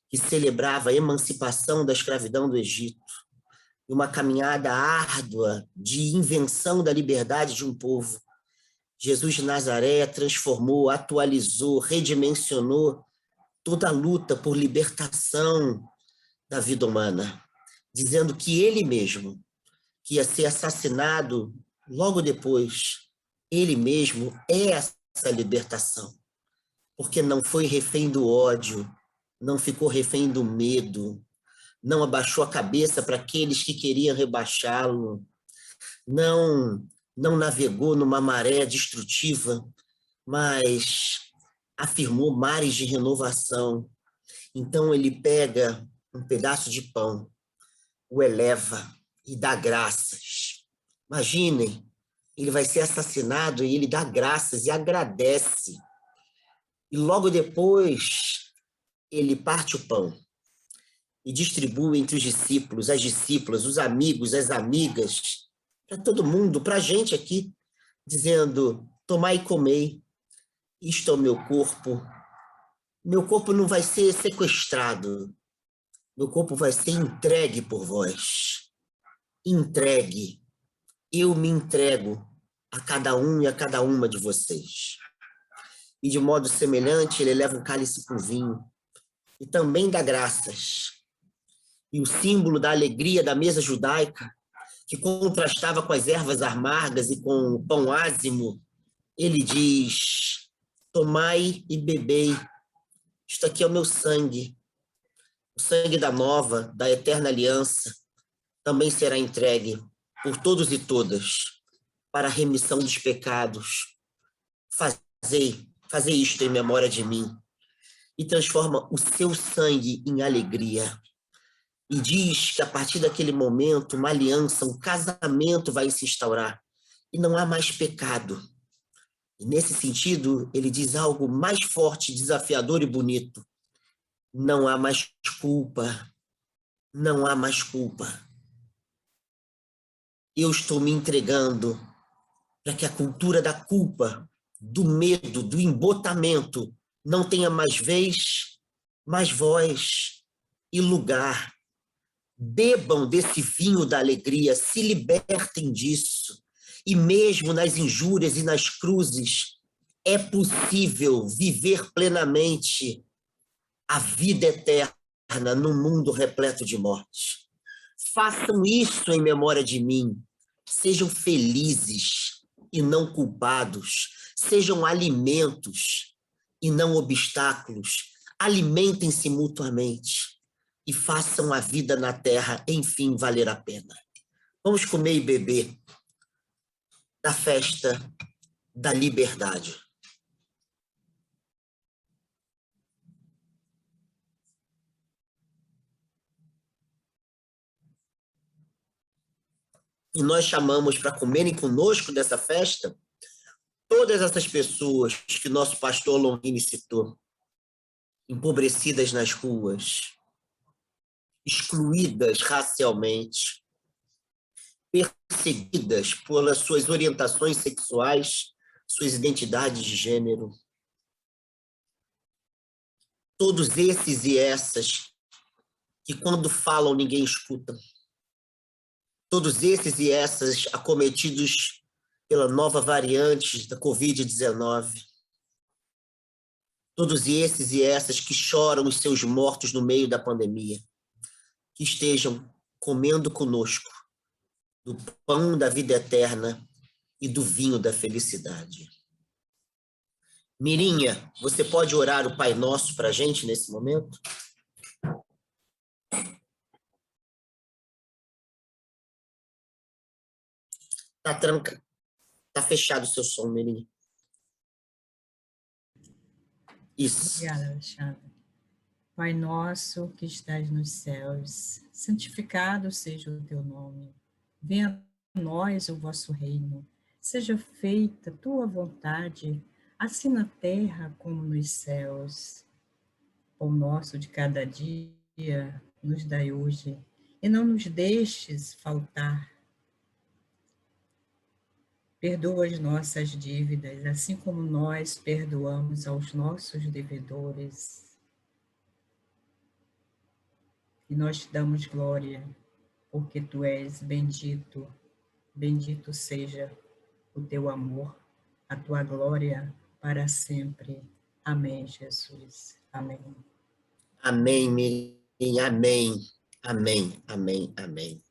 que celebrava a emancipação da escravidão do Egito, uma caminhada árdua de invenção da liberdade de um povo, Jesus de Nazaré transformou, atualizou, redimensionou toda a luta por libertação da vida humana, dizendo que ele mesmo, que ia ser assassinado logo depois, ele mesmo é essa libertação, porque não foi refém do ódio, não ficou refém do medo, não abaixou a cabeça para aqueles que queriam rebaixá-lo, não navegou numa maré destrutiva, mas afirmou mares de renovação. Então ele pega um pedaço de pão, o eleva e dá graças. Imaginem, ele vai ser assassinado e ele dá graças e agradece. E logo depois ele parte o pão e distribui entre os discípulos, as discípulas, os amigos, as amigas, para todo mundo, para a gente aqui, dizendo, tomai e comei, isto é o meu corpo. Meu corpo não vai ser sequestrado, meu corpo vai ser entregue por vós. Entregue. Eu me entrego a cada um e a cada uma de vocês. E de modo semelhante, ele leva um cálice com vinho e também dá graças. E o símbolo da alegria da mesa judaica, que contrastava com as ervas amargas e com o pão ázimo, ele diz, tomai e bebei, isto aqui é o meu sangue, o sangue da nova, da eterna aliança, também será entregue por todos e todas, para a remissão dos pecados. Fazei isto em memória de mim. E transforma o seu sangue em alegria. E diz que a partir daquele momento, uma aliança, um casamento vai se instaurar. E não há mais pecado. E nesse sentido, ele diz algo mais forte, desafiador e bonito. Não há mais culpa. Não há mais culpa. Eu estou me entregando para que a cultura da culpa, do medo, do embotamento, não tenha mais vez, mais voz e lugar. Bebam desse vinho da alegria, se libertem disso. E mesmo nas injúrias e nas cruzes, é possível viver plenamente a vida eterna num mundo repleto de morte. Façam isso em memória de mim. Sejam felizes e não culpados. Sejam alimentos e não obstáculos. Alimentem-se mutuamente e façam a vida na terra, enfim, valer a pena. Vamos comer e beber da festa da liberdade. E nós chamamos para comerem conosco dessa festa todas essas pessoas que nosso pastor Longini citou, empobrecidas nas ruas, excluídas racialmente, perseguidas pelas suas orientações sexuais, suas identidades de gênero. Todos esses e essas que quando falam ninguém escuta. Todos esses e essas acometidos pela nova variante da Covid-19. Todos esses e essas que choram os seus mortos no meio da pandemia. Que estejam comendo conosco do pão da vida eterna e do vinho da felicidade. Mirinha, você pode orar o Pai Nosso para a gente nesse momento? Tá fechado o seu som, Mirinha. Isso. Obrigada, Alexandre. Pai nosso que estás nos céus, santificado seja o teu nome. Venha a nós o vosso reino. Seja feita a tua vontade, assim na terra como nos céus. O nosso de cada dia nos dai hoje, e não nos deixes faltar. Perdoa as nossas dívidas, assim como nós perdoamos aos nossos devedores. E nós te damos glória, porque tu és bendito. Bendito seja o teu amor, a tua glória para sempre. Amém, Jesus. Amém. Amém, Mirinha. Amém. Amém, amém, amém.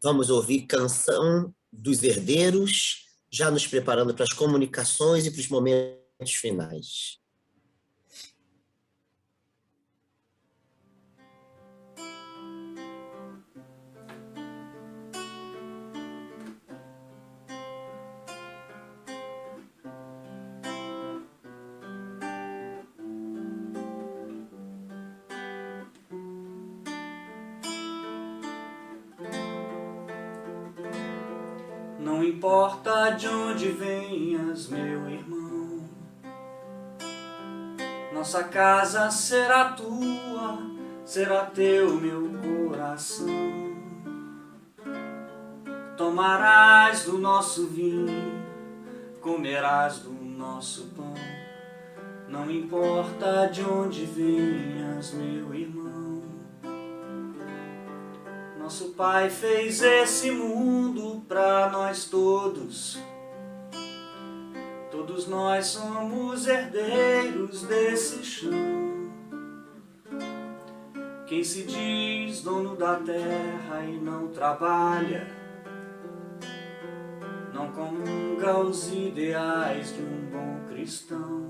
Vamos ouvir Canção dos Herdeiros, já nos preparando para as comunicações e para os momentos finais. Não importa de onde venhas, meu irmão, nossa casa será tua, será teu meu coração. Tomarás do nosso vinho, comerás do nosso pão. Não importa de onde venhas, meu irmão. Nosso Pai fez esse mundo para nós todos. Todos nós somos herdeiros desse chão. Quem se diz dono da terra e não trabalha, não comunga os ideais de um bom cristão.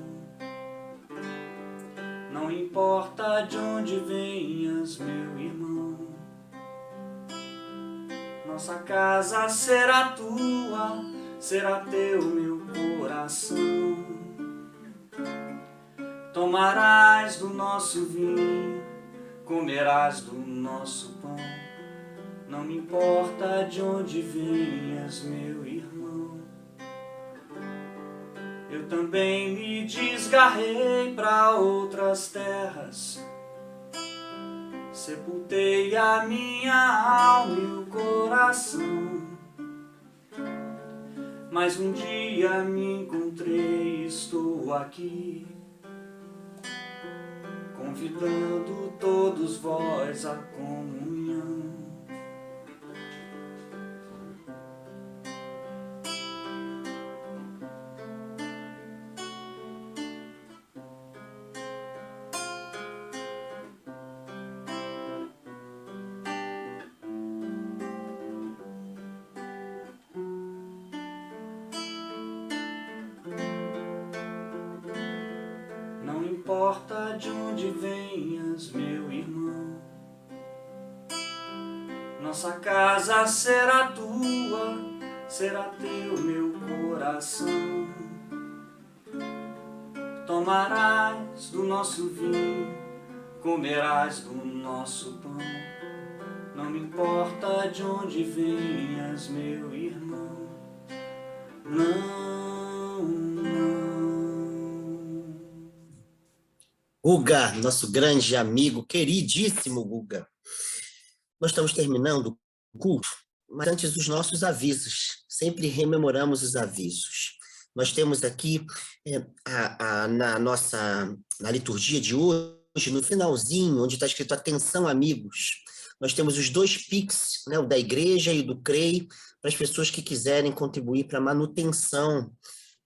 Não importa de onde venhas, meu irmão. Nossa casa será tua, será teu meu coração. Tomarás do nosso vinho, comerás do nosso pão. Não me importa de onde venhas, meu irmão. Eu também me desgarrei para outras terras. Sepultei a minha alma e o coração. Mas um dia me encontrei, estou aqui, convidando todos vós à comunhão. Não importa de onde venhas, meu irmão, nossa casa será tua, será teu meu coração. Tomarás do nosso vinho, comerás do nosso pão. Não me importa de onde venhas, meu irmão. Não, não. Guga, nosso grande amigo, queridíssimo Guga. Nós estamos terminando o culto, mas antes os nossos avisos. Sempre rememoramos os avisos. Nós temos aqui na liturgia de hoje, no finalzinho, onde está escrito "Atenção, amigos", nós temos os 2 Pix, né, o da igreja e o do CREI, para as pessoas que quiserem contribuir para a manutenção,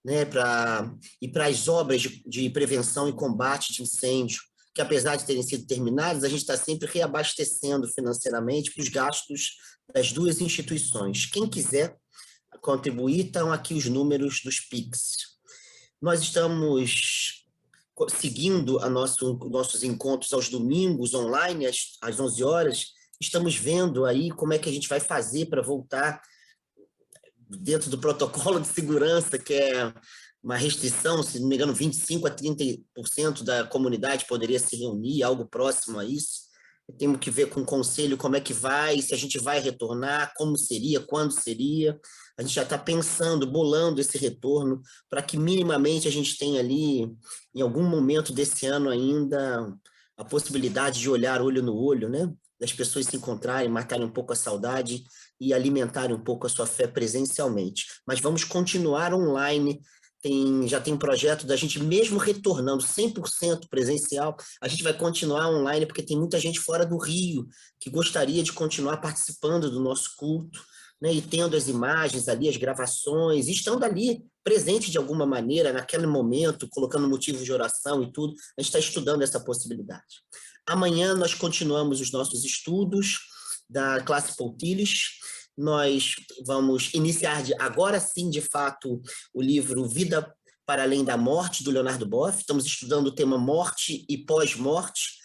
né, e para as obras de prevenção e combate de incêndio, que apesar de terem sido terminadas, a gente está sempre reabastecendo financeiramente para os gastos das 2 instituições. Quem quiser contribuir, estão aqui os números dos Pix. Nós estamos seguindo nossos encontros aos domingos, online, às 11 horas. Estamos vendo aí como é que a gente vai fazer para voltar dentro do protocolo de segurança, que é uma restrição, se não me engano, 25% a 30% da comunidade poderia se reunir, algo próximo a isso. Temos que ver com o conselho como é que vai, se a gente vai retornar, como seria, quando seria. A gente já está pensando, bolando esse retorno, para que minimamente a gente tenha ali, em algum momento desse ano ainda, a possibilidade de olhar olho no olho, né? Das pessoas se encontrarem, matarem um pouco a saudade e alimentarem um pouco a sua fé presencialmente. Mas vamos continuar online. Já tem um projeto da gente, mesmo retornando 100% presencial, a gente vai continuar online, porque tem muita gente fora do Rio que gostaria de continuar participando do nosso culto, né, e tendo as imagens ali, as gravações, e estando ali presente de alguma maneira, naquele momento, colocando motivos de oração e tudo. A gente está estudando essa possibilidade. Amanhã nós continuamos os nossos estudos da classe Poutilhos. Nós vamos iniciar, agora sim, de fato, o livro Vida para Além da Morte, do Leonardo Boff. Estamos estudando o tema morte e pós-morte,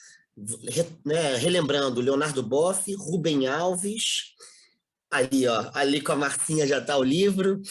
né, relembrando Leonardo Boff, Rubem Alves, ali com a Marcinha já está o livro,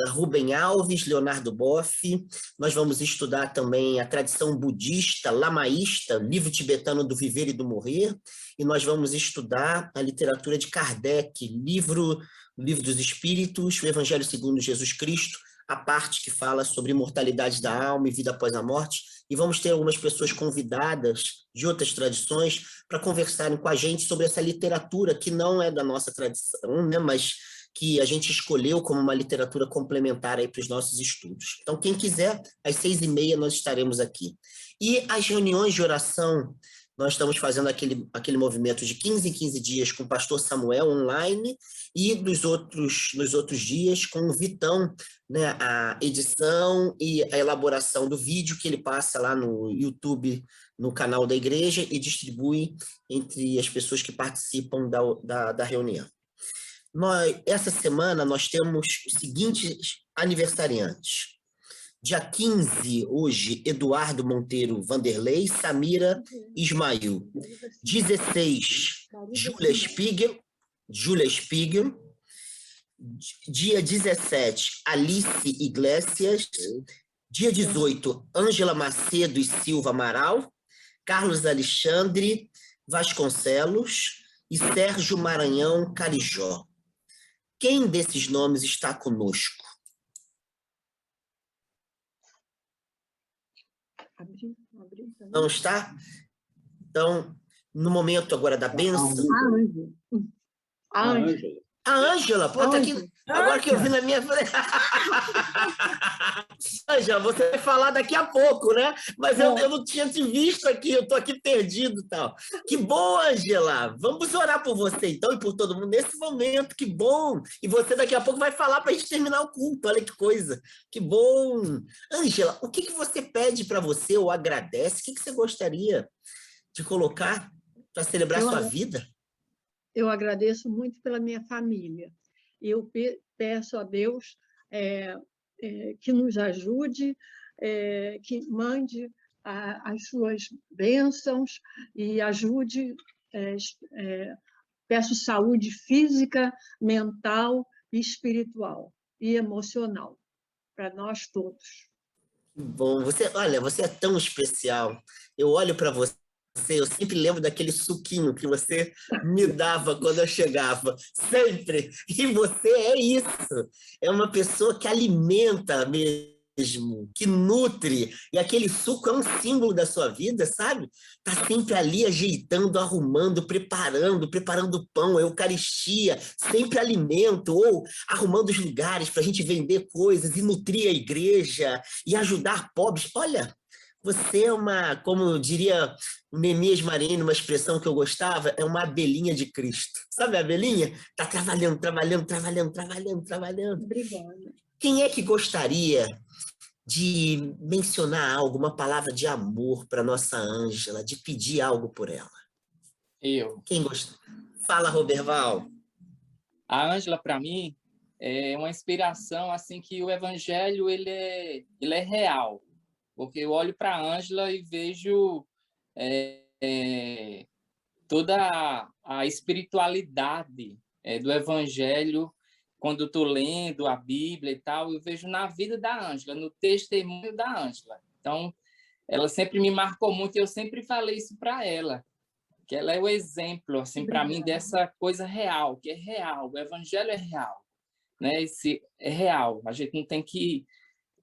Rubem Alves, Leonardo Boff. Nós vamos estudar também a tradição budista, lamaísta, livro tibetano do Viver e do Morrer, e nós vamos estudar a literatura de Kardec, livro dos Espíritos, o Evangelho segundo Jesus Cristo, a parte que fala sobre imortalidade da alma e vida após a morte, e vamos ter algumas pessoas convidadas de outras tradições para conversarem com a gente sobre essa literatura que não é da nossa tradição, né, mas que a gente escolheu como uma literatura complementar aí para os nossos estudos. Então, quem quiser, às 6h30 nós estaremos aqui. E as reuniões de oração, nós estamos fazendo aquele movimento de 15 em 15 dias com o pastor Samuel online, e nos outros dias com o Vitão, né, a edição e a elaboração do vídeo que ele passa lá no YouTube, no canal da igreja, e distribui entre as pessoas que participam da reunião. Essa semana nós temos os seguintes aniversariantes. Dia 15, hoje, Eduardo Monteiro Vanderlei, Samira Ismail. 16, Júlia Spiegel. Dia 17, Alice Iglesias. Dia 18, Ângela Macedo e Silva Amaral. Carlos Alexandre Vasconcelos e Sérgio Maranhão Carijó. Quem desses nomes está conosco? Não está? Então, no momento agora da bênção... A Ângela. A Ângela, pô, tá aqui. Agora que eu vi na minha frente. Ângela, você vai falar daqui a pouco, né? Mas eu não tinha te visto aqui, eu tô aqui perdido e tal. Que bom, Ângela! Vamos orar por você, então, e por todo mundo nesse momento, que bom! E você daqui a pouco vai falar para a gente terminar o culto, olha que coisa! Que bom! Ângela, o que você pede para você ou agradece? O que você gostaria de colocar para celebrar sua vida? Eu agradeço muito pela minha família. Eu peço a Deus que nos ajude, que mande as suas bênçãos e ajude, peço saúde física, mental, espiritual e emocional para nós todos. Bom, você é tão especial. Eu olho para você eu sempre lembro daquele suquinho que você me dava quando eu chegava, sempre. E você é isso, é uma pessoa que alimenta mesmo, que nutre, e aquele suco é um símbolo da sua vida, sabe? Tá sempre ali ajeitando, arrumando, preparando o pão, a Eucaristia, sempre alimento, ou arrumando os lugares para a gente vender coisas e nutrir a igreja e ajudar pobres. Olha, você é uma, como diria o Neemias Marini, uma expressão que eu gostava, é uma abelhinha de Cristo. Sabe a abelhinha? Está trabalhando. Obrigada. Quem é que gostaria de mencionar algo, uma palavra de amor para nossa Ângela, de pedir algo por ela? Eu. Quem gosta? Fala, Roberval. A Ângela, para mim, é uma inspiração, assim, que o evangelho, ele é real. Porque eu olho para a Ângela e vejo toda a espiritualidade do evangelho. Quando eu estou lendo a Bíblia e tal, eu vejo na vida da Ângela, no testemunho da Ângela. Então, ela sempre me marcou muito e eu sempre falei isso para ela, que ela é o exemplo, assim, para mim, dessa coisa real, que é real, o evangelho é real, né? Esse é real, a gente não tem que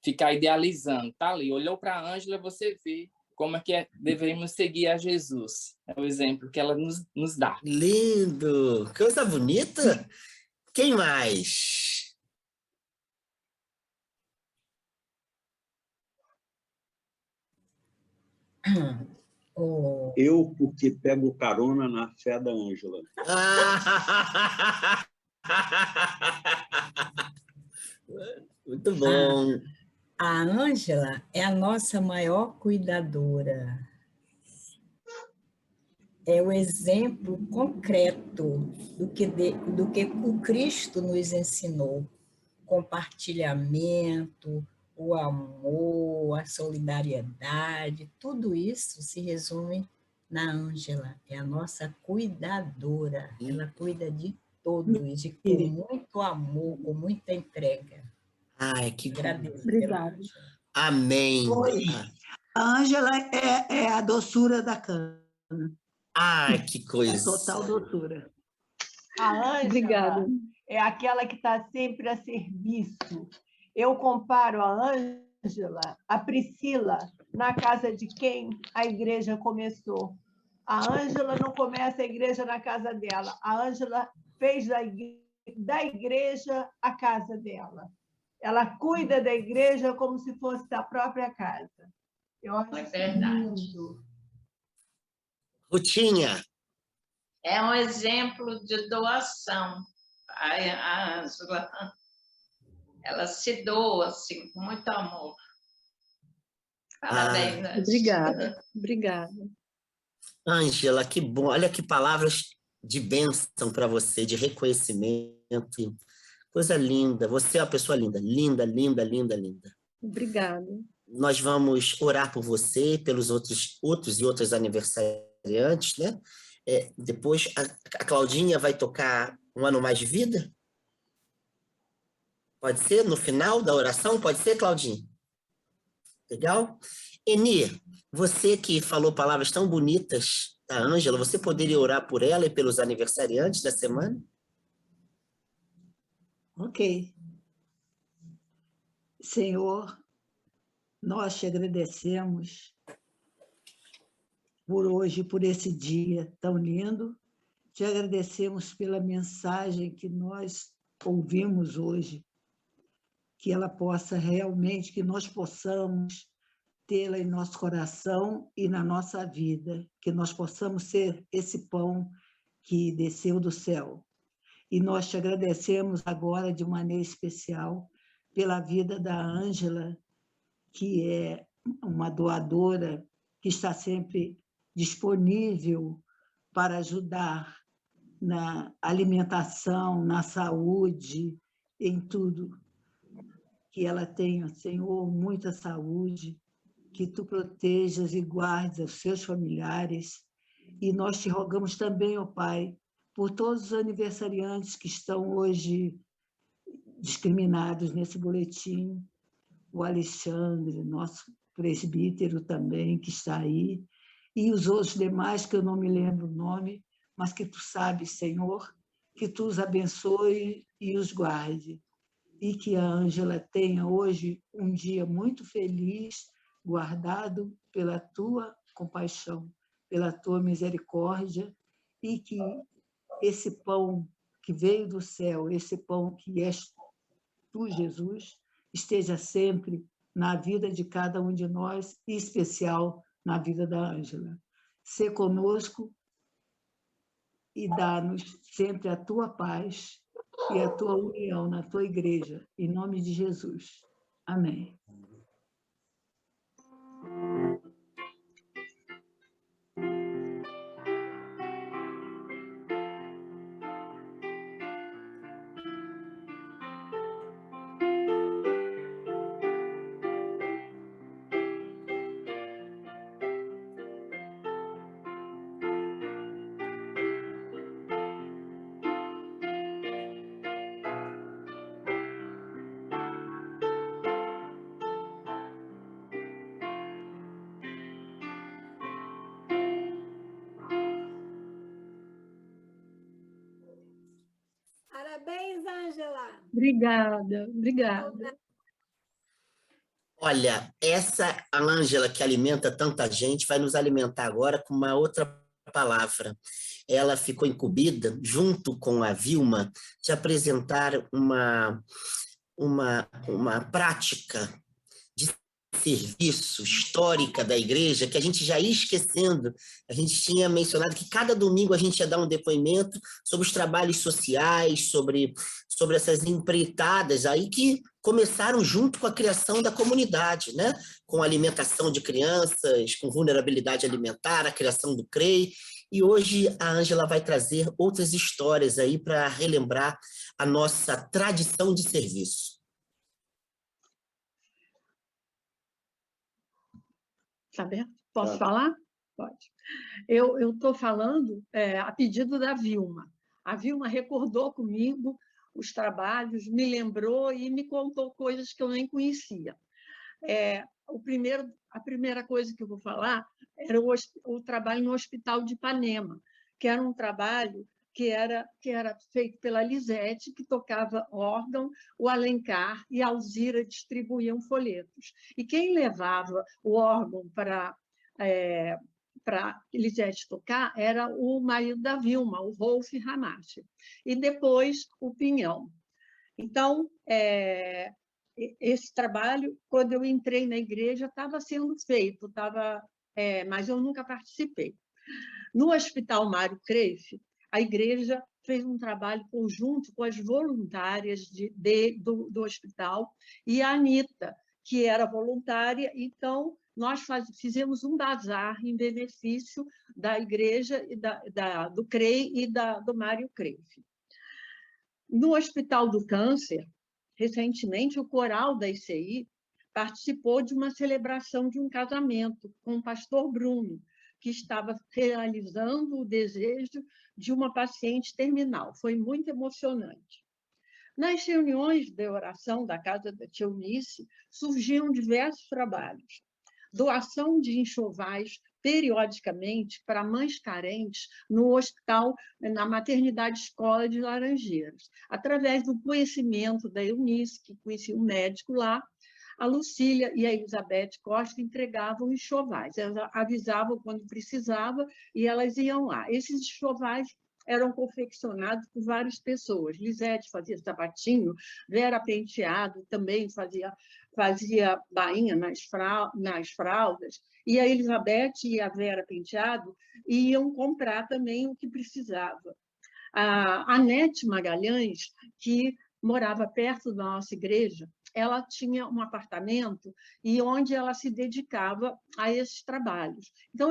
ficar idealizando, tá ali, olhou para a Ângela, você vê como é que devemos seguir a Jesus, é o exemplo que ela nos dá. Lindo! Coisa bonita! Quem mais? Eu, porque pego carona na fé da Ângela. Muito bom. A Ângela é a nossa maior cuidadora. É o exemplo concreto do que o Cristo nos ensinou. Compartilhamento, o amor, a solidariedade, tudo isso se resume na Ângela. É a nossa cuidadora. Ela cuida de todos e com muito amor, com muita entrega. Ai, que Obrigada. Amém. Oi. A Ângela é a doçura da cana. Ai, que coisa. É total doçura. A Obrigada. Ângela é aquela que está sempre a serviço. Eu comparo a Ângela, a Priscila, na casa de quem a igreja começou. A Ângela não começa a igreja na casa dela. A Ângela fez da igreja a casa dela. Ela cuida da igreja como se fosse da própria casa. Eu acho lindo. Rutinha. É um exemplo de doação. A Ângela, ela se doa assim, com muito amor. Parabéns, Ângela. Obrigada. Ângela, que bom. Olha que palavras de bênção para você, de reconhecimento. Coisa linda. Você é uma pessoa linda. Linda. Obrigada. Nós vamos orar por você, pelos outros e outras aniversariantes, né? Depois, a Claudinha vai tocar Um Ano Mais de Vida? Pode ser? No final da oração? Pode ser, Claudinha? Legal? Eni, você que falou palavras tão bonitas da Ângela, você poderia orar por ela e pelos aniversariantes da semana? Ok. Senhor, nós te agradecemos por hoje, por esse dia tão lindo. Te agradecemos pela mensagem que nós ouvimos hoje, que ela possa realmente, que nós possamos tê-la em nosso coração e na nossa vida, que nós possamos ser esse pão que desceu do céu. E nós te agradecemos agora de maneira especial pela vida da Ângela, que é uma doadora que está sempre disponível para ajudar na alimentação, na saúde, em tudo. Que ela tenha, Senhor, muita saúde, que tu protejas e guardes os seus familiares. E nós te rogamos também, ó Pai, por todos os aniversariantes que estão hoje discriminados nesse boletim, o Alexandre, nosso presbítero também, que está aí, e os outros demais, que eu não me lembro o nome, mas que tu sabes, Senhor, que tu os abençoe e os guarde. E que a Ângela tenha hoje um dia muito feliz, guardado pela tua compaixão, pela tua misericórdia, e que esse pão que veio do céu, esse pão que és tu, Jesus, esteja sempre na vida de cada um de nós, e em especial na vida da Ângela. Sê conosco e dá-nos sempre a tua paz e a tua união na tua igreja, em nome de Jesus. Amém. Parabéns, Ângela. Obrigada, obrigada. Olha, essa Ângela que alimenta tanta gente vai nos alimentar agora com uma outra palavra. Ela ficou incumbida, junto com a Vilma, de apresentar uma prática de serviço histórica da igreja que a gente já ia esquecendo. A gente tinha mencionado que cada domingo a gente ia dar um depoimento sobre os trabalhos sociais, sobre essas empreitadas aí que começaram junto com a criação da comunidade, né? Com a alimentação de crianças, com vulnerabilidade alimentar, a criação do CREI. E hoje a Ângela vai trazer outras histórias aí para relembrar a nossa tradição de serviço. Tá aberto? Posso falar? Pode. Eu estou falando a pedido da Vilma. A Vilma recordou comigo os trabalhos, me lembrou e me contou coisas que eu nem conhecia. A primeira coisa que eu vou falar era o trabalho no Hospital de Ipanema, que era um trabalho que era feito pela Lisete, que tocava órgão, o Alencar e a Alzira distribuíam folhetos. E quem levava o órgão para Lisete tocar era o marido da Vilma, o Rolf Hamache, e depois o Pinhão. Então, esse trabalho, quando eu entrei na igreja, estava sendo feito, mas eu nunca participei. No Hospital Mário Creif, a igreja fez um trabalho conjunto com as voluntárias do hospital e a Anitta, que era voluntária. Então, nós fizemos um bazar em benefício da igreja, do CREI e do Mário Creif. No Hospital do Câncer, recentemente, o coral da ICI participou de uma celebração de um casamento com o pastor Bruno, que estava realizando o desejo de uma paciente terminal. Foi muito emocionante. Nas reuniões de oração da Casa da Tia Eunice, surgiam diversos trabalhos. Doação de enxovais, periodicamente, para mães carentes no hospital, na maternidade escola de Laranjeiras, através do conhecimento da Eunice, que conhecia um médico lá. A Lucília e a Elizabeth Costa entregavam enxovais. Elas avisavam quando precisava e elas iam lá. Esses enxovais eram confeccionados por várias pessoas. Lisete fazia sapatinho, Vera Penteado também fazia bainha nas fraldas, e a Elizabeth e a Vera Penteado iam comprar também o que precisava. A Anete Magalhães, que morava perto da nossa igreja, ela tinha um apartamento e onde ela se dedicava a esses trabalhos. Então,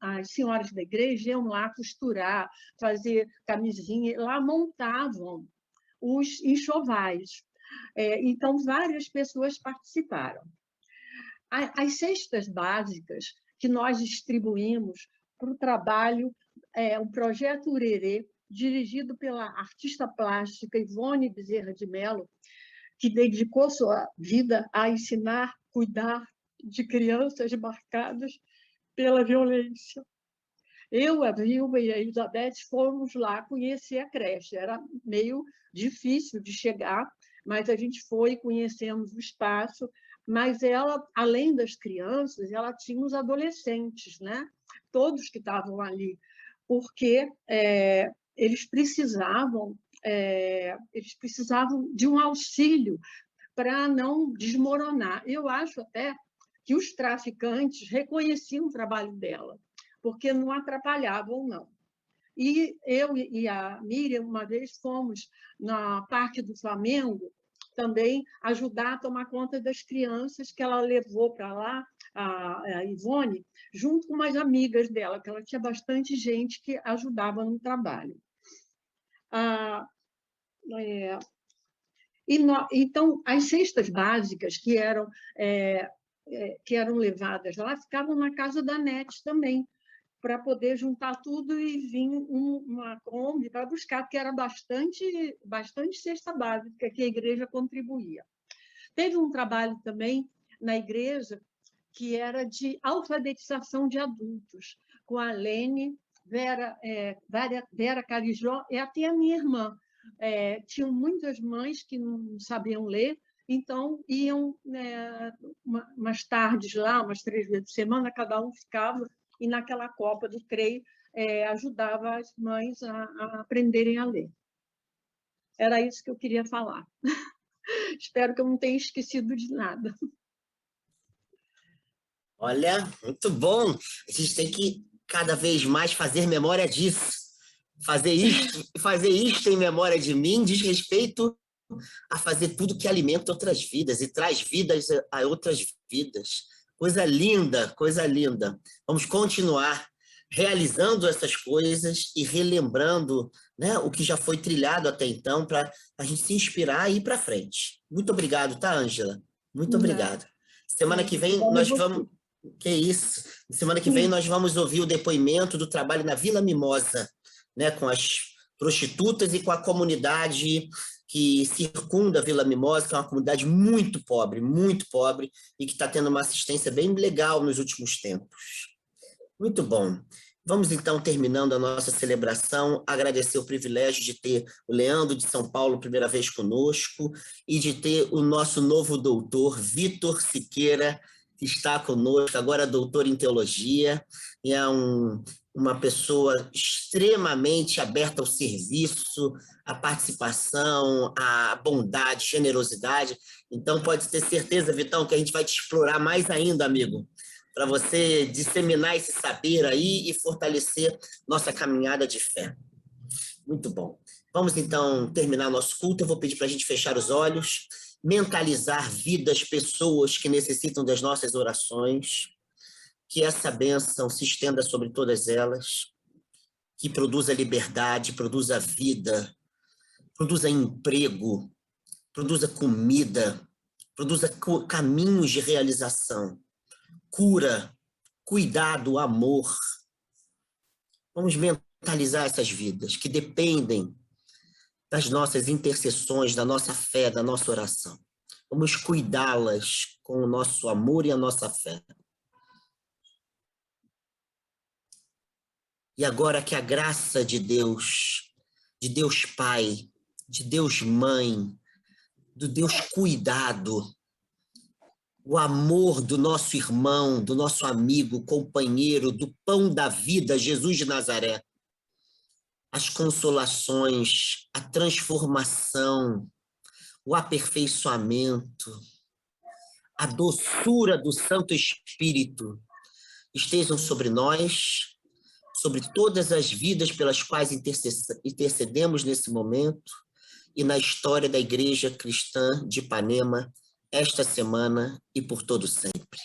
as senhoras da igreja iam lá costurar, fazer camisinha, lá montavam os enxovais. Então, várias pessoas participaram. As cestas básicas que nós distribuímos para o trabalho, o Projeto Urerê, dirigido pela artista plástica Ivone Bezerra de Mello, que dedicou sua vida a ensinar, cuidar de crianças marcadas pela violência. Eu, a Vilma e a Elizabeth fomos lá conhecer a creche. Era meio difícil de chegar, mas a gente foi, conhecemos o espaço. Mas ela, além das crianças, ela tinha os adolescentes, né? Todos que estavam ali, porque eles precisavam de um auxílio para não desmoronar. Eu acho até que os traficantes reconheciam o trabalho dela, porque não atrapalhavam, não. E eu e a Miriam, uma vez, fomos na Parque do Flamengo também ajudar a tomar conta das crianças, que ela levou para lá, a Ivone, junto com umas amigas dela, que ela tinha bastante gente que ajudava no trabalho. Então, as cestas básicas que eram levadas lá ficavam na casa da NET também, para poder juntar tudo e vir uma Kombi para buscar, porque era bastante cesta básica que a igreja contribuía. Teve um trabalho também na igreja que era de alfabetização de adultos, com a Lene, Vera Carijó e até a minha irmã. Tinham muitas mães que não sabiam ler, então iam umas tardes lá, umas 3 vezes por semana, cada um ficava, e naquela Copa do CREI ajudava as mães a aprenderem a ler. Era isso que eu queria falar. Espero que eu não tenha esquecido de nada. Olha, muito bom. A gente tem que cada vez mais fazer memória disso. Fazer isto em memória de mim diz respeito a fazer tudo que alimenta outras vidas e traz vidas a outras vidas. Coisa linda, coisa linda. Vamos continuar realizando essas coisas e relembrando, né, o que já foi trilhado até então, para a gente se inspirar e ir para frente. Muito obrigado, tá, Ângela? Muito obrigado. Semana que vem nós vamos... Que isso? Semana que vem nós vamos ouvir o depoimento do trabalho na Vila Mimosa, né, com as prostitutas e com a comunidade que circunda a Vila Mimosa, que é uma comunidade muito pobre, e que está tendo uma assistência bem legal nos últimos tempos. Muito bom. Vamos, então, terminando a nossa celebração, agradecer o privilégio de ter o Leandro de São Paulo, primeira vez conosco, e de ter o nosso novo doutor, Vitor Siqueira, que está conosco, agora doutor em teologia, e é uma pessoa extremamente aberta ao serviço, à participação, à bondade, generosidade. Então, pode ter certeza, Vitão, que a gente vai te explorar mais ainda, amigo, para você disseminar esse saber aí e fortalecer nossa caminhada de fé. Muito bom. Vamos, então, terminar nosso culto. Eu vou pedir para a gente fechar os olhos, mentalizar vidas, pessoas que necessitam das nossas orações, que essa bênção se estenda sobre todas elas, que produza liberdade, produza vida, produza emprego, produza comida, produza caminhos de realização, cura, cuidado, amor. Vamos mentalizar essas vidas que dependem das nossas intercessões, da nossa fé, da nossa oração. Vamos cuidá-las com o nosso amor e a nossa fé. E agora que a graça de Deus Pai, de Deus Mãe, do Deus cuidado, o amor do nosso irmão, do nosso amigo, companheiro, do pão da vida, Jesus de Nazaré, as consolações, a transformação, o aperfeiçoamento, a doçura do Santo Espírito estejam sobre nós, sobre todas as vidas pelas quais intercedemos nesse momento e na história da Igreja Cristã de Ipanema, esta semana e por todo sempre.